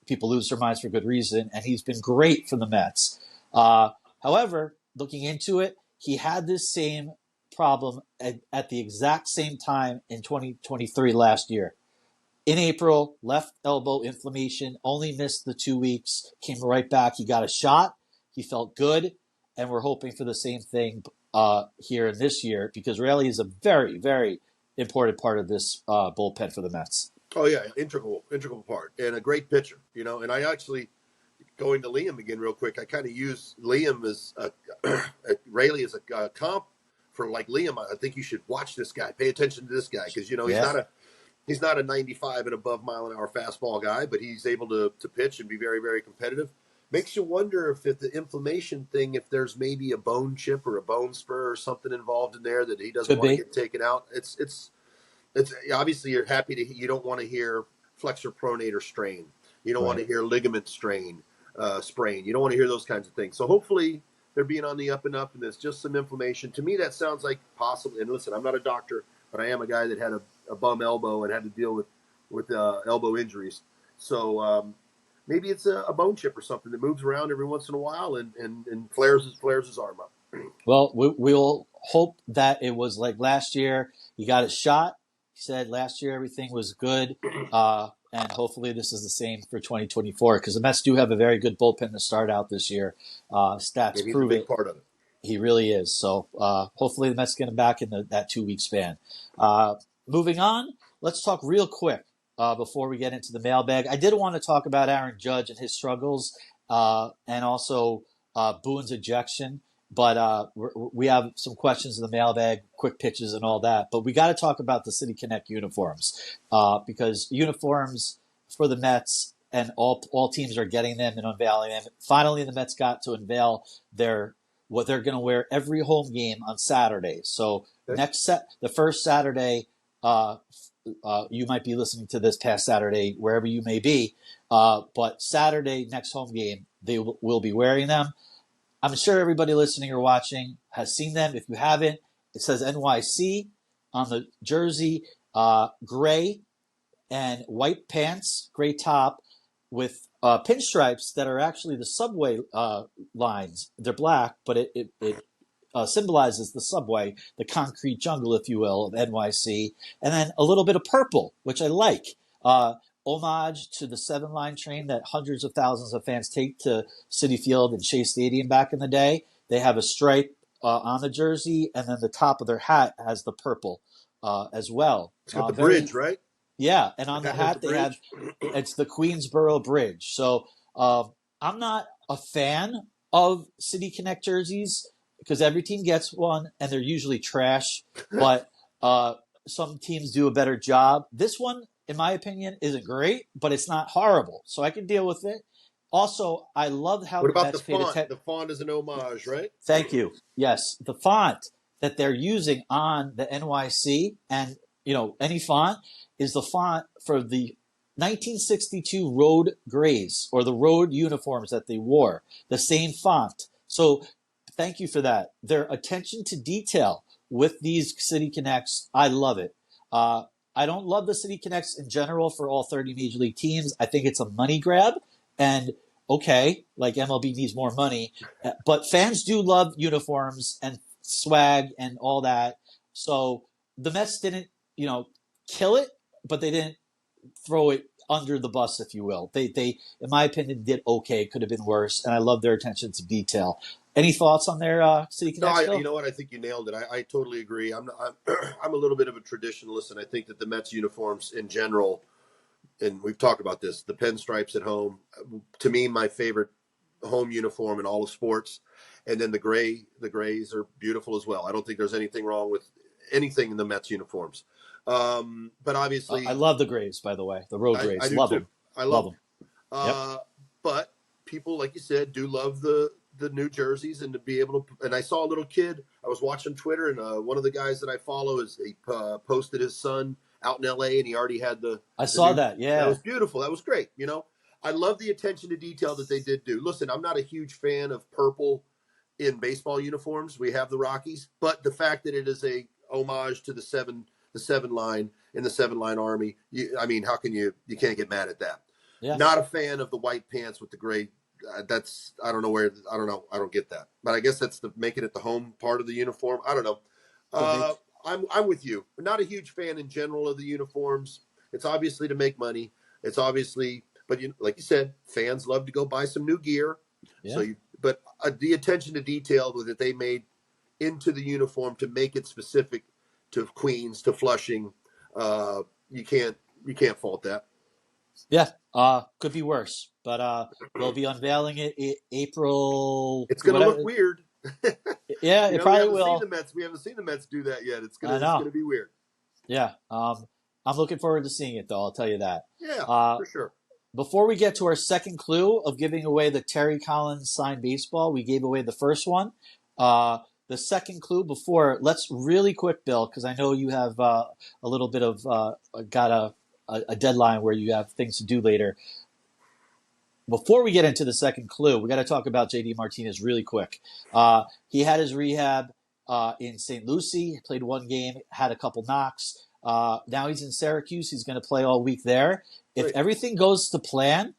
S7: people lose their minds for good reason, and he's been great for the Mets. However, looking into it, he had this same problem at the exact same time in 2023 last year. In April, left elbow inflammation, only missed the 2 weeks, came right back. He got a shot. He felt good, and we're hoping for the same thing here in this year because Raley is a very, very important part of this bullpen for the Mets.
S8: Oh yeah, integral part, and a great pitcher. And I actually going to Liam again real quick. I kind of use Liam as Raley as a comp for like Liam. I think you should watch this guy, pay attention to this guy because he's not a 95 and above mile an hour fastball guy, but he's able to pitch and be very, very competitive. Makes you wonder if the inflammation thing, if there's maybe a bone chip or a bone spur or something involved in there that he doesn't want to get taken out. It's obviously you don't want to hear flexor pronator strain. You don't want to hear ligament sprain. You don't want to hear those kinds of things. So hopefully they're being on the up and up, and there's just some inflammation. To me, that sounds like possibly. And listen, I'm not a doctor, but I am a guy that had a bum elbow and had to deal with elbow injuries. So maybe it's a bone chip or something that moves around every once in a while and flares his arm up.
S7: Well, we'll hope that it was like last year. He got a shot. He said last year everything was good. And hopefully this is the same for 2024 because the Mets do have a very good bullpen to start out this year. Stats prove it.
S8: Part of it.
S7: He really is. So hopefully the Mets get him back in that 2-week span. Moving on, let's talk real quick before we get into the mailbag. I did want to talk about Aaron Judge and his struggles and also Boone's ejection. But we have some questions in the mailbag, quick pitches and all that. But we got to talk about the City Connect uniforms because uniforms for the Mets and all teams are getting them and unveiling them. Finally, the Mets got to unveil what they're going to wear every home game on Saturday. So the first Saturday, you might be listening to this past Saturday, wherever you may be. But Saturday, next home game, they will be wearing them. I'm sure everybody listening or watching has seen them. If you haven't, it says NYC on the jersey, gray and white pants, gray top with pinstripes that are actually the subway lines. They're black, but it symbolizes the subway, the concrete jungle, if you will, of NYC. And then a little bit of purple, which I like. Homage to the 7-line train that hundreds of thousands of fans take to Citi Field and Shea Stadium back in the day. They have a stripe on the jersey, and then the top of their hat has the purple as well.
S8: It's got the bridge, right?
S7: Yeah, and on the hat they have it's the Queensboro Bridge. So I'm not a fan of City Connect jerseys because every team gets one, and they're usually trash. But some teams do a better job. This one, in my opinion, isn't great, but it's not horrible. So I can deal with it. Also, I love how
S8: What about the font? The font is an homage, right?
S7: Thank you. Yes, the font that they're using on the NYC and, any font is the font for the 1962 road grays or the road uniforms that they wore. The same font. So thank you for that. Their attention to detail with these City Connects, I love it. I don't love the City Connects in general for all 30 Major League teams. I think it's a money grab. And okay, like MLB needs more money. But fans do love uniforms and swag and all that. So the Mets didn't, kill it, but they didn't throw it under the bus, if you will. They in my opinion, did okay. It could have been worse. And I love their attention to detail. Any thoughts on their City Connect?
S8: No, you know what? I think you nailed it. I totally agree. I'm a little bit of a traditionalist, and I think that the Mets uniforms in general, and we've talked about this, the pinstripes at home, to me, my favorite home uniform in all of sports. And then the grays are beautiful as well. I don't think there's anything wrong with anything in the Mets uniforms. But obviously,
S7: I love the grays, by the way, the road grays.
S8: I do
S7: love
S8: too.
S7: them.
S8: I love them.
S7: Yep.
S8: But people, like you said, do love the new jerseys and to be able to. And I saw a little kid. I was watching Twitter, and one of the guys that I follow he posted his son out in LA, and he already had
S7: I saw that. Yeah,
S8: that was beautiful. That was great. I love the attention to detail that they did do. Listen, I'm not a huge fan of purple in baseball uniforms. We have the Rockies, but the fact that it is a homage to the seven line in the 7-line army. How can you can't get mad at that? Yeah. Not a fan of the white pants with the gray. I don't know. Get that. But I guess that's making it the home part of the uniform. I don't know. I'm with you. Not a huge fan in general of the uniforms. It's obviously to make money. But like you said, fans love to go buy some new gear. Yeah. But the attention to detail that they made into the uniform to make it specific to Queens, to Flushing. You can't fault that.
S7: Yeah, could be worse, but they'll be unveiling it April.
S8: It's going to look
S7: Whatever.
S8: weird.
S7: Yeah, it probably will.
S8: We haven't seen the Mets do that yet. It's
S7: I
S8: going
S7: know.
S8: to be weird.
S7: Yeah, I'm looking forward to seeing it, though. I'll tell you that.
S8: Yeah, for sure.
S7: Before we get to our second clue of giving away the Terry Collins signed baseball, we gave away the first one. The second clue let's really quick, Bill, because I know you have a little bit of got a deadline where you have things to do later. Before we get into the second clue, we got to talk about JD Martinez really quick. He had his rehab in St. Lucie, played one game, had a couple knocks. Now he's in Syracuse. He's going to play all week there. If everything goes to plan,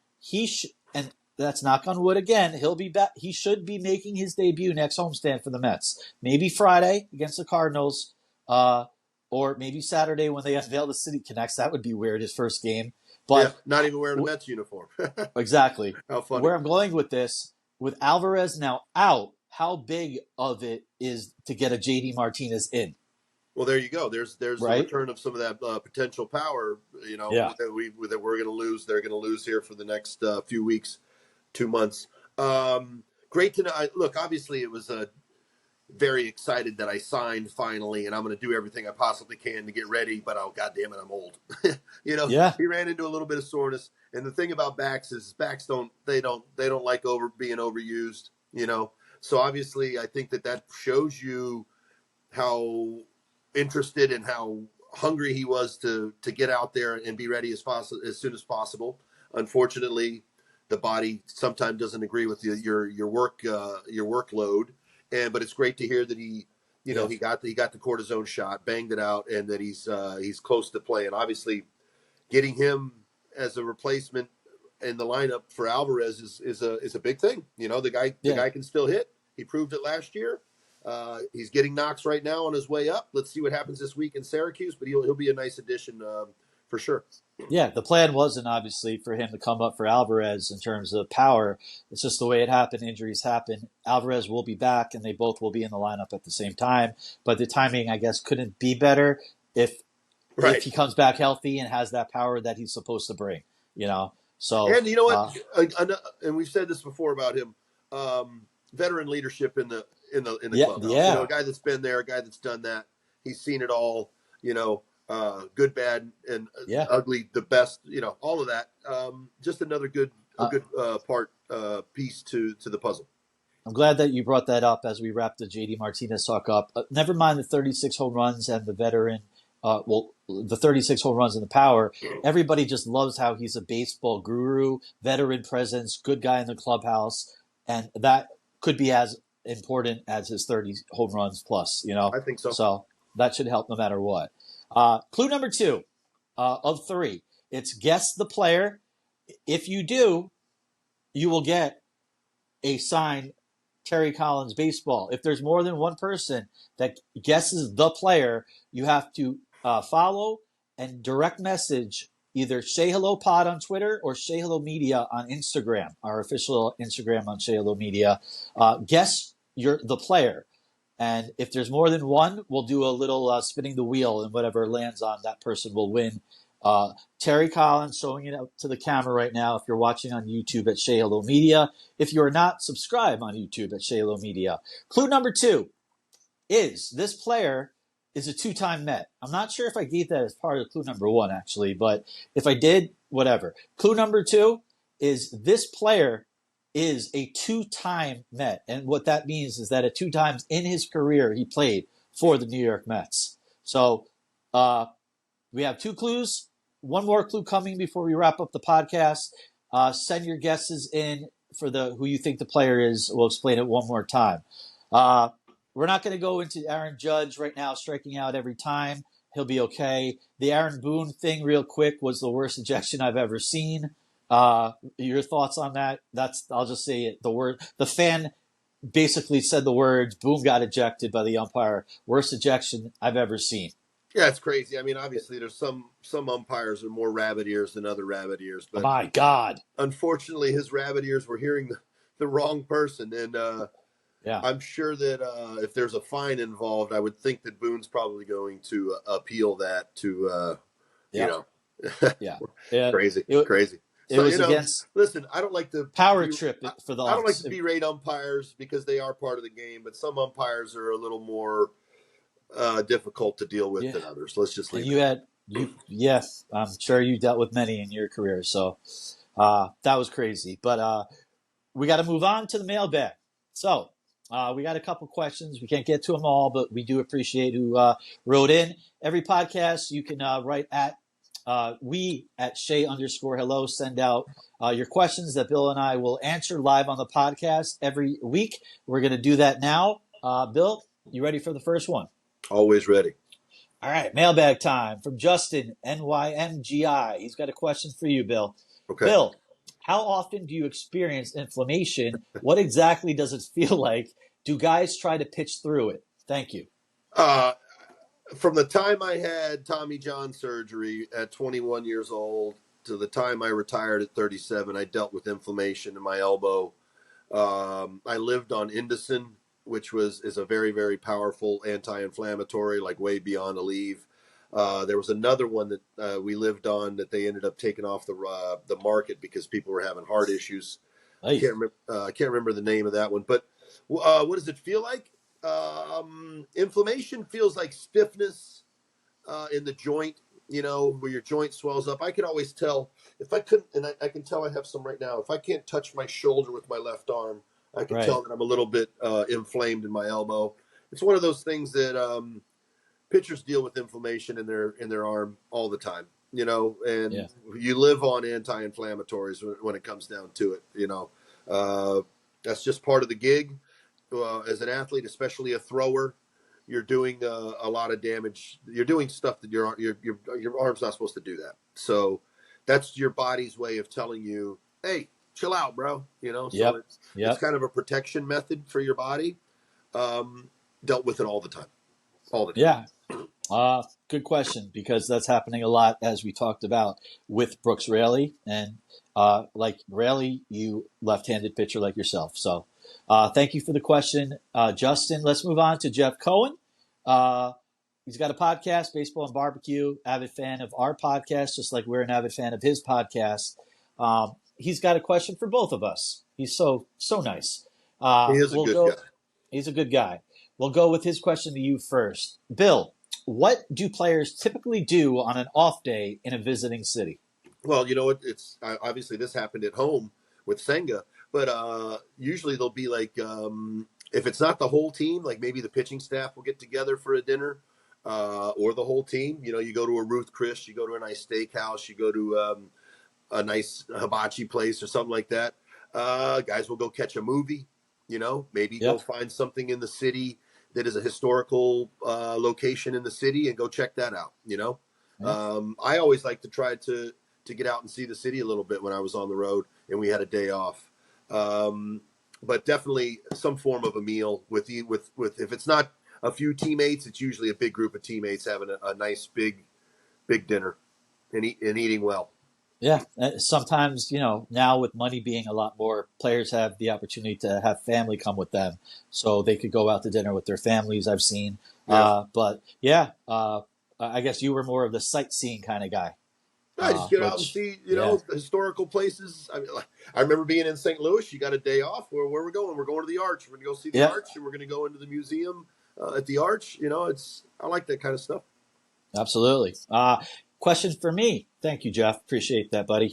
S7: and that's knock on wood again, he'll be back. He should be making his debut next homestand for the Mets. Maybe Friday against the Cardinals, or maybe Saturday when they unveil the City Connects. That would be weird, his first game. But
S8: not even wearing a Mets uniform.
S7: Exactly.
S8: How funny.
S7: Where I'm going with this, with Alvarez now out, how big of it is to get a JD Martinez in?
S8: Well, there you go. There's the return of some of that potential power, that we're going to lose. They're going to lose here for the next few weeks, 2 months. Great to know. Look, obviously, it was very excited that I signed finally, and I'm going to do everything I possibly can to get ready. But God damn it, I'm old. He ran into a little bit of soreness. And the thing about backs is backs don't like being overused. So obviously, I think that shows you how interested and how hungry he was to get out there and be ready as soon as possible. Unfortunately, the body sometimes doesn't agree with your workload, but it's great to hear that he got the cortisone shot, banged it out, and that he's close to playing. Obviously, getting him as a replacement in the lineup for Alvarez is a big thing. The guy can still hit. He proved it last year. He's getting knocks right now on his way up. Let's see what happens this week in Syracuse, but he'll be a nice addition for sure.
S7: Yeah, the plan wasn't obviously for him to come up for Alvarez in terms of power. It's just the way it happened. Injuries happen. Alvarez will be back, and they both will be in the lineup at the same time. But the timing, I guess, couldn't be better if he comes back healthy and has that power that he's supposed to bring. So
S8: and you know what? And we've said this before about him. Veteran leadership in the clubhouse.
S7: Yeah.
S8: A guy that's been there, a guy that's done that. He's seen it all. Good, bad, and ugly, the best. All of that. Just another good piece to the puzzle.
S7: I'm glad that you brought that up as we wrap the JD Martinez talk up. Never mind the 36 home runs and the veteran. The 36 home runs and the power. Everybody just loves how he's a baseball guru, veteran presence, good guy in the clubhouse, and that could be as important as his 30 home runs plus.
S8: I think so.
S7: So that should help no matter what. Clue number 2 of 3. It's guess the player. If you do, you will get a signed Terry Collins baseball. If there's more than one person that guesses the player, you have to follow and direct message either Say Hello Pod on Twitter or Say Hello Media on Instagram, our official Instagram on Say Hello Media. Guess the player. And if there's more than one, we'll do a little spinning the wheel, and whatever lands on, that person will win. Terry Collins showing it up to the camera right now if you're watching on YouTube at Say Hello Media. If you're not, subscribe on YouTube at Say Hello Media. Clue number 2 is this player is a 2-time Met. I'm not sure if I gave that as part of clue number 1, actually, but if I did, whatever. Clue number 2 is this player is a 2-time Met. And what that means is that at 2 times in his career, he played for the New York Mets. So we have 2 clues. One more clue coming before we wrap up the podcast. Send your guesses in for who you think the player is. We'll explain it one more time. We're not going to go into Aaron Judge right now striking out every time. He'll be okay. The Aaron Boone thing real quick was the worst ejection I've ever seen. Your thoughts on that? I'll just say it. The fan basically said the words, Boone got ejected by the umpire. Worst ejection I've ever seen.
S8: Yeah, it's crazy. I mean, obviously there's some umpires are more rabbit ears than other rabbit ears. But
S7: my God.
S8: Unfortunately, his rabbit ears were hearing the wrong person. And
S7: Yeah.
S8: I'm sure that if there's a fine involved, I would think that Boone's probably going to appeal that to, you
S7: Yep.
S8: know,
S7: Yeah. Yeah.
S8: crazy,
S7: It,
S8: crazy.
S7: it
S8: So,
S7: was against
S8: listen, I don't like to
S7: Power
S8: be,
S7: Trip
S8: I,
S7: for the
S8: I don't like
S7: umps.
S8: to berate umpires because they are part of the game, but some umpires are a little more difficult to deal with
S7: Yeah.
S8: than others. Let's just
S7: And
S8: leave it.
S7: yes, I'm sure you dealt with many in your career. So that was crazy. But we got to move on to the mailbag. So we got a couple questions. We can't get to them all, but we do appreciate who wrote in. Every podcast you can write at we at Shay_hello. Send out your questions that Bill and I will answer live on the podcast every week. We're going to do that now. Bill, you ready for the first one?
S8: Always ready.
S7: All right, mailbag time from Justin, NYMGI. He's got a question for you, Bill.
S8: Okay.
S7: Bill, how often do you experience inflammation? What exactly does it feel like? Do guys try to pitch through it? Thank you.
S8: From the time I had Tommy John surgery at 21 years old to the time I retired at 37, I dealt with inflammation in my elbow. I lived on Indocin, which is a very, very powerful anti-inflammatory, like way beyond Aleve. There was another one that we lived on that they ended up taking off the market because people were having heart issues.
S7: Hey.
S8: I can't remember the name of that one. But what does it feel like? Inflammation feels like stiffness in the joint, where your joint swells up. I could always tell if I couldn't, and I can tell I have some right now. If I can't touch my shoulder with my left arm, I can tell that I'm a little bit inflamed in my elbow. It's one of those things that pitchers deal with inflammation in their arm all the time, and you live on anti-inflammatories when it comes down to it. That's just part of the gig. As an athlete, especially a thrower, you're doing a lot of damage. You're doing stuff that your arm's not supposed to do that. So that's your body's way of telling you, hey, chill out, bro. So it's kind of a protection method for your body. Dealt with it all the time.
S7: Yeah. Good question, because that's happening a lot, as we talked about with Brooks Raley. And like Raley, you left-handed pitcher like yourself. So thank you for the question, Justin. Let's move on to Jeff Cohen. He's got a podcast, Baseball and Barbecue, avid fan of our podcast, just like we're an avid fan of his podcast. He's got a question for both of us. He's so nice.
S8: He is a good guy.
S7: He's a good guy. We'll go with his question to you first. Bill, what do players typically do on an off day in a visiting city?
S8: Well, it's obviously this happened at home with Senga, but usually they'll be like, if it's not the whole team, like maybe the pitching staff will get together for a dinner, or the whole team. You go to a Ruth Chris, you go to a nice steakhouse, you go to a nice hibachi place or something like that. Guys will go catch a movie, maybe go find something in the city that is a historical location in the city and go check that out. I always like to try to get out and see the city a little bit when I was on the road and we had a day off. But definitely some form of a meal with if it's not a few teammates, it's usually a big group of teammates having a nice big dinner and eating well.
S7: Yeah, sometimes, now with money being a lot more, players have the opportunity to have family come with them, so they could go out to dinner with their families, I've seen.
S8: Yeah.
S7: I guess you were more of the sightseeing kind of guy.
S8: I just get out and see, historical places. I remember being in St. Louis. You got a day off. Where are we going? We're going to the Arch. We're going to go see the Arch, and we're going to go into the museum at the Arch. I like that kind of stuff.
S7: Absolutely. Question for me. Thank you, Jeff. Appreciate that, buddy.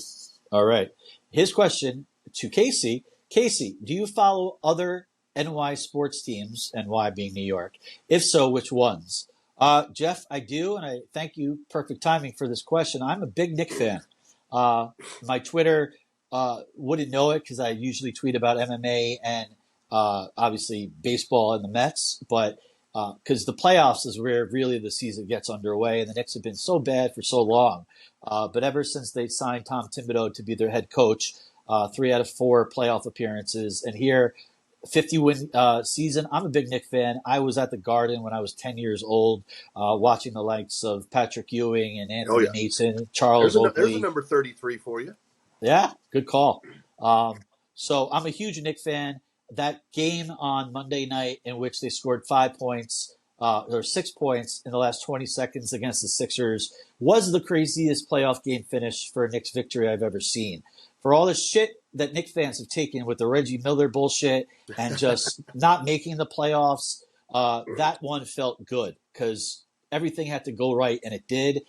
S7: All right. His question to Casey. Casey, do you follow other NY sports teams, NY being New York? If so, which ones? Jeff, I do, and I thank you. Perfect timing for this question. I'm a big Knick fan. My Twitter wouldn't know it because I usually tweet about MMA and obviously baseball and the Mets, but because the playoffs is where really the season gets underway, and the Knicks have been so bad for so long. But ever since they signed Tom Thibodeau to be their head coach, 3 out of 4 playoff appearances, and here 50-win season. I'm a big Knick fan. I was at the Garden when I was 10 years old, watching the likes of Patrick Ewing and Anthony Mason, Charles Oakley.
S8: There's a number 33 for you.
S7: Yeah, good call. So I'm a huge Knick fan. that game on Monday night in which they scored 5 points or 6 points in the last 20 seconds against the Sixers was the craziest playoff game finish for a Knicks victory I've ever seen. For all the shit that Knicks fans have taken with the Reggie Miller bullshit and just not making the playoffs, that one felt good because everything had to go right, and it did.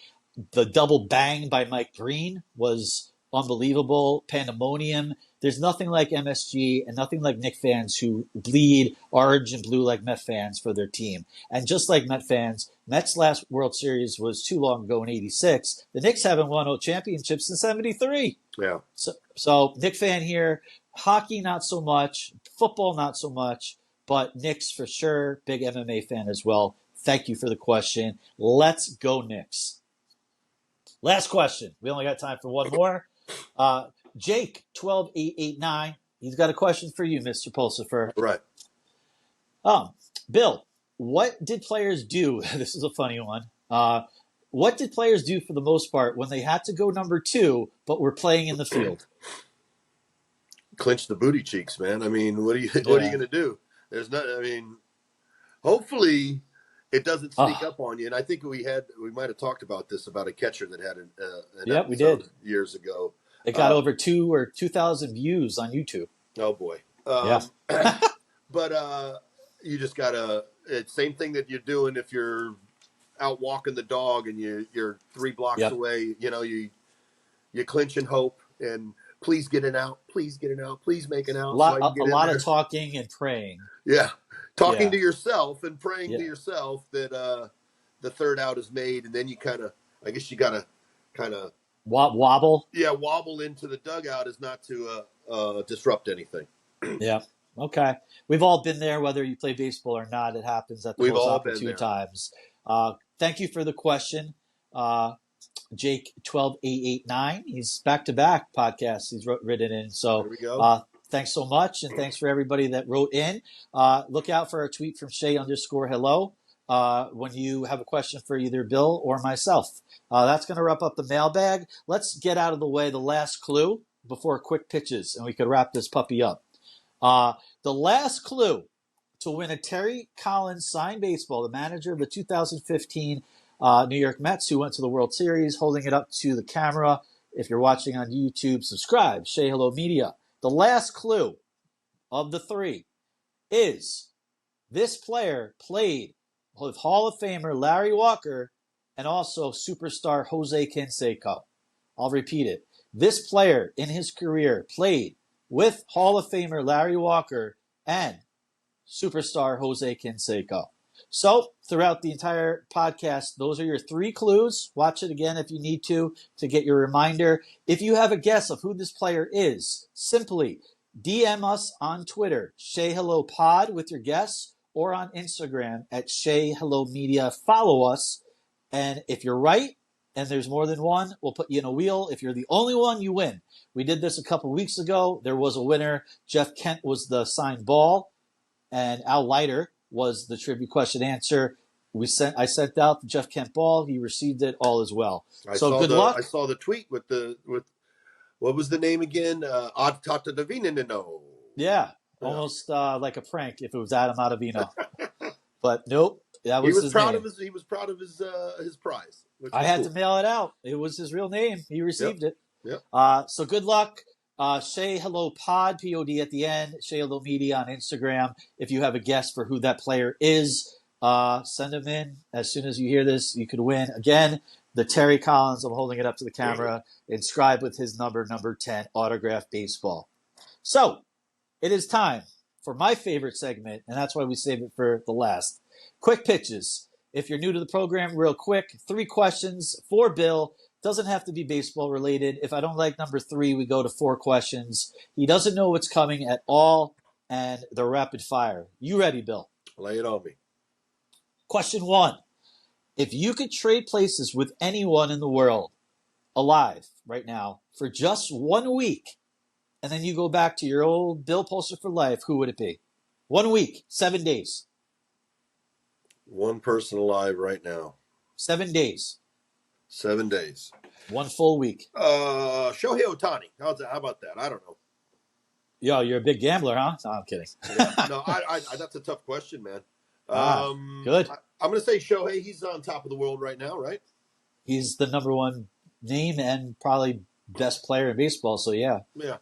S7: The double bang by Mike Green was unbelievable. Pandemonium. There's nothing like MSG and nothing like Knicks fans who bleed orange and blue like Met fans for their team. And just like Met fans, Mets' last World Series was too long ago in '86. The Knicks haven't won a championship since '73.
S8: Yeah.
S7: So Knicks fan here. Hockey, not so much. Football, not so much. But Knicks for sure. Big MMA fan as well. Thank you for the question. Let's go Knicks. Last question. We only got time for one more. Jake, 12889. He's got a question for you, Mr. Pulsifer.
S8: Right.
S7: Bill, what did players do? This is a funny one. What did players do for the most part when they had to go number 2 but were playing in the field?
S8: Clinch the booty cheeks, man. I mean, what are you going to do? There's not. I mean, hopefully it doesn't sneak up on you. And I think we might have talked about this about a catcher that had an
S7: we did
S8: years ago.
S7: It got over 2,000 views on YouTube.
S8: Oh boy. But you just gotta. It's same thing that you're doing if you're out walking the dog and you're 3 blocks away. You know, you clinch and hope and please get it out. Please get it out. Please make it out.
S7: A lot of talking and praying.
S8: Yeah. Talking to yourself and praying to yourself that the third out is made, and then you I guess you got to kind of
S7: wobble.
S8: Yeah, wobble into the dugout is not to disrupt anything.
S7: Yeah. Okay. We've all been there, whether you play baseball or not. It happens at the most opportune times. Thank you for the question, Jake 12889. He's back-to-back podcasts he's written in. So
S8: there we go.
S7: Thanks so much, and thanks for everybody that wrote in. Look out for a tweet from Shay_hello when you have a question for either Bill or myself. That's going to wrap up the mailbag. Let's get out of the way the last clue before quick pitches, and we could wrap this puppy up. The last clue to win a Terry Collins signed baseball, the manager of the 2015 New York Mets, who went to the World Series, holding it up to the camera. If you're watching on YouTube, subscribe. Shay Hello Media. The last clue of the 3 is this player played with Hall of Famer Larry Walker and also superstar Jose Canseco. I'll repeat it. This player in his career played with Hall of Famer Larry Walker and superstar Jose Canseco. So throughout the entire podcast, those are your 3 clues. Watch it again if you need to get your reminder. If you have a guess of who this player is, simply DM us on Twitter, ShayHelloPod with your guess, or on Instagram at ShayHelloMedia. Follow us. And if you're right, and there's more than one, we'll put you in a wheel. If you're the only one, you win. We did this a couple weeks ago. There was a winner. Jeff Kent was the signed ball, and Al Leiter was the trivia question answer. I sent out the Jeff Kent ball. He received it all as well. Good luck.
S8: I saw the tweet with what was the name again? Ad Tata Davino.
S7: Yeah, almost like a prank if it was Adam Ottavino. But nope, that was his name.
S8: He was proud of his prize.
S7: I had to mail it out. It was his real name. He received it.
S8: Yep.
S7: So good luck. Shay Hello Pod, P-O-D at the end, Shay Hello Media on Instagram. If you have a guess for who that player is, send them in. As soon as you hear this, you could win. Again, the Terry Collins, I'm holding it up to the camera, inscribed with his number 10, autographed baseball. So, it is time for my favorite segment, and that's why we save it for the last. Quick pitches. If you're new to the program, real quick, 3 questions for Bill. Doesn't have to be baseball related. If I don't like number 3, we go to 4 questions. He doesn't know what's coming at all, and they're rapid fire. You ready, Bill?
S8: Lay it on me.
S7: Question 1. If you could trade places with anyone in the world alive right now for just 1 week, and then you go back to your old Bill Pulser for life, who would it be? 1 week, 7 days.
S8: One person alive right now.
S7: 7 days.
S8: 7 days.
S7: 1 full week.
S8: Shohei Ohtani. How about that? I don't know.
S7: Yo, you're a big gambler, huh? No, I'm kidding.
S8: Yeah. No, I that's a tough question, man.
S7: Good.
S8: I'm going to say Shohei. He's on top of the world right now, right?
S7: He's the number one name and probably best player in baseball. So yeah.
S8: Yeah.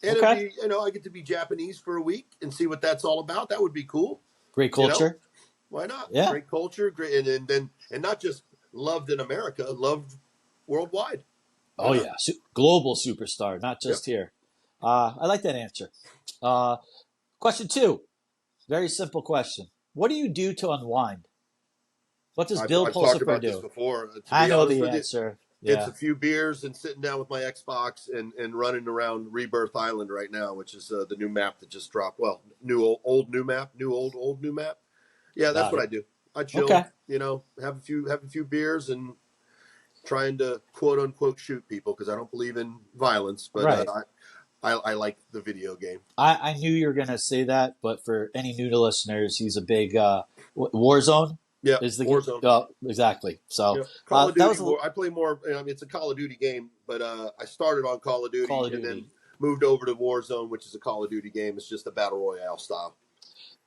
S8: And
S7: Okay.
S8: it'd be, I get to be Japanese for a week and see what that's all about. That would be cool.
S7: Great culture.
S8: Why not?
S7: Yeah.
S8: Great culture, great, and not just loved in America, loved worldwide.
S7: Oh yeah, global superstar, not just here. I like that answer. Question 2, very simple question. What do you do to unwind? What does Bill
S8: I've talked
S7: Pulsifer
S8: about
S7: do?
S8: this before.
S7: I know the answer.
S8: It's a few beers and sitting down with my Xbox and running around Rebirth Island right now, which is the new map that just dropped. Well, old new map. Yeah, that's what I do. I chill,
S7: Okay.
S8: Have a few beers and trying to quote unquote shoot people because I don't believe in violence, but
S7: Right.
S8: I like the video game.
S7: I knew you were going to say that, but for any new listeners, he's a big Warzone.
S8: Yeah,
S7: is the
S8: Warzone.
S7: Exactly. So
S8: Call of Duty. I play more. It's a Call of Duty game, but I started on Call of Duty and then moved over to Warzone, which is a Call of Duty game. It's just a battle royale style.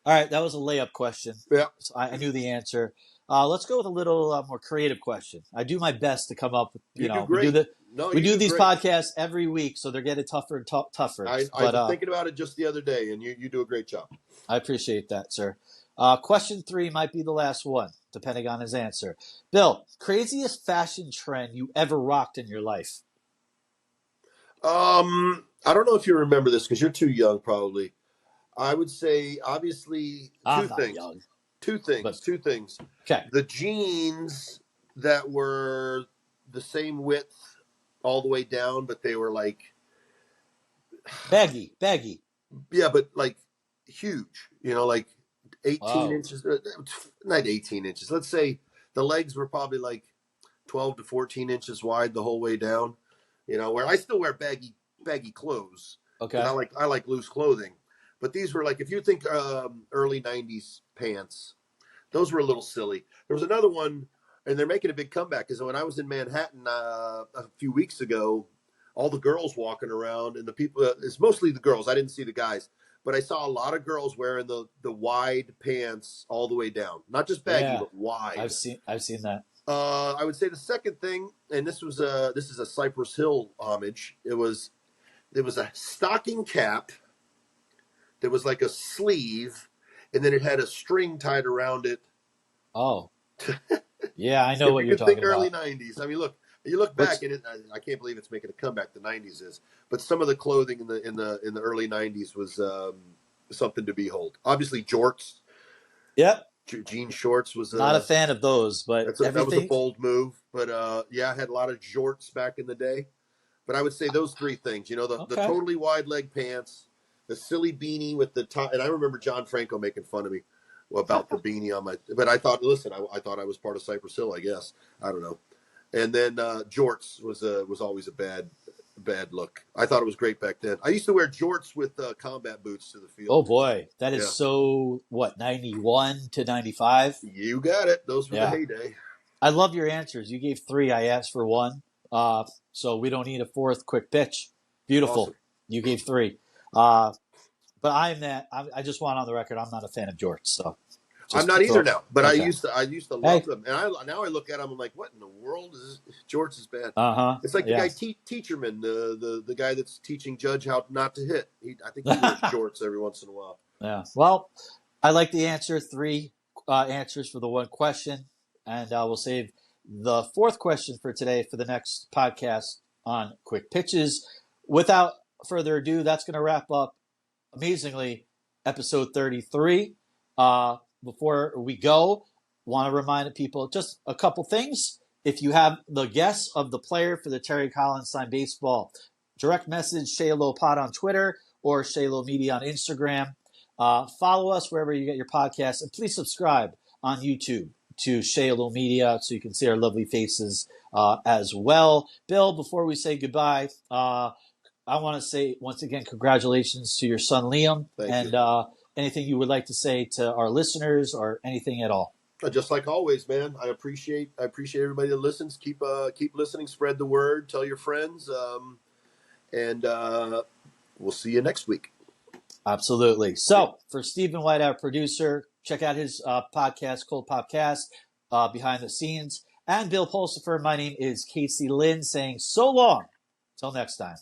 S7: All right, that was a layup question.
S8: Yeah,
S7: so I knew the answer. Let's go with a little more creative question. I do my best to come up with,
S8: we do
S7: these podcasts every week, so they're getting tougher and tougher.
S8: I was thinking about it just the other day, and you do a great job.
S7: I appreciate that, sir. Question 3 might be the last one, depending on his answer. Bill, craziest fashion trend you ever rocked in your life?
S8: I don't know if you remember this because you're too young, probably. I would say, obviously, two things.
S7: Okay.
S8: The jeans that were the same width all the way down, but they were like
S7: baggy.
S8: Yeah, but like huge. Like 18 inches. Not 18 inches. Let's say the legs were probably like 12 to 14 inches wide the whole way down. Where I still wear baggy clothes.
S7: Okay.
S8: I like loose clothing. But these were like, if you think early 90s pants, those were a little silly. There was another one, and they're making a big comeback, because when I was in Manhattan a few weeks ago, all the girls walking around, and the people, it's mostly the girls. I didn't see the guys. But I saw a lot of girls wearing the wide pants all the way down. Not just baggy, but wide.
S7: I've seen that.
S8: I would say the second thing, and this is a Cypress Hill homage. There was a stocking cap. There was like a sleeve, and then it had a string tied around it.
S7: Oh, yeah, I know what you're talking about.
S8: Early 90s. I mean, look, you look back, and I can't believe it's making a comeback. The 90s is, but some of the clothing in the early 90s was something to behold. Obviously, jorts.
S7: Yep.
S8: Jean shorts was
S7: not a fan of those, but
S8: that was a bold move. But I had a lot of jorts back in the day. But I would say those three things. The totally wide leg pants. The silly beanie with the top, and I remember John Franco making fun of me about the beanie on my. But I thought, listen, I thought I was part of Cypress Hill. I guess I don't know. And then jorts was always a bad look. I thought it was great back then. I used to wear jorts with combat boots to the field.
S7: Oh boy, that is so 91 to 95.
S8: You got it. Those were the heyday.
S7: I love your answers. You gave 3. I asked for 1. So we don't need a 4th quick pitch. Beautiful. Awesome. You gave 3. But I just want on the record, I'm not a fan of jorts. So
S8: I'm not either now. But okay. I used to love them, and now I look at them. I'm like, what in the world is this? Jorts is bad. It's like the guy Teacherman, the guy that's teaching Judge how not to hit. I think he wears jorts every once in a while.
S7: Yeah. Well, I like the answer. 3 answers for the 1 question, and we'll save the 4th question for today for the next podcast on quick pitches. Without further ado, that's going to wrap up, amazingly, episode 33. Before we go, want to remind people just a couple things. If you have the guess of the player for the Terry Collins signed baseball, direct message Shaylo Pod on Twitter or Shaylo Media on Instagram. Follow us wherever you get your podcasts, and please subscribe on YouTube to Shaylo Media so you can see our lovely faces as well. Bill, before we say goodbye, I want to say once again, congratulations to your son, Liam.
S8: Thank you.
S7: Anything you would like to say to our listeners or anything at all?
S8: Just like always, man, I appreciate everybody that listens. Keep listening, spread the word, tell your friends, and we'll see you next week.
S7: Absolutely. So for Stephen White, our producer, check out his podcast, Cold Popcast, Behind the Scenes. And Bill Pulsifer, my name is Casey Lynn saying so long. Till next time.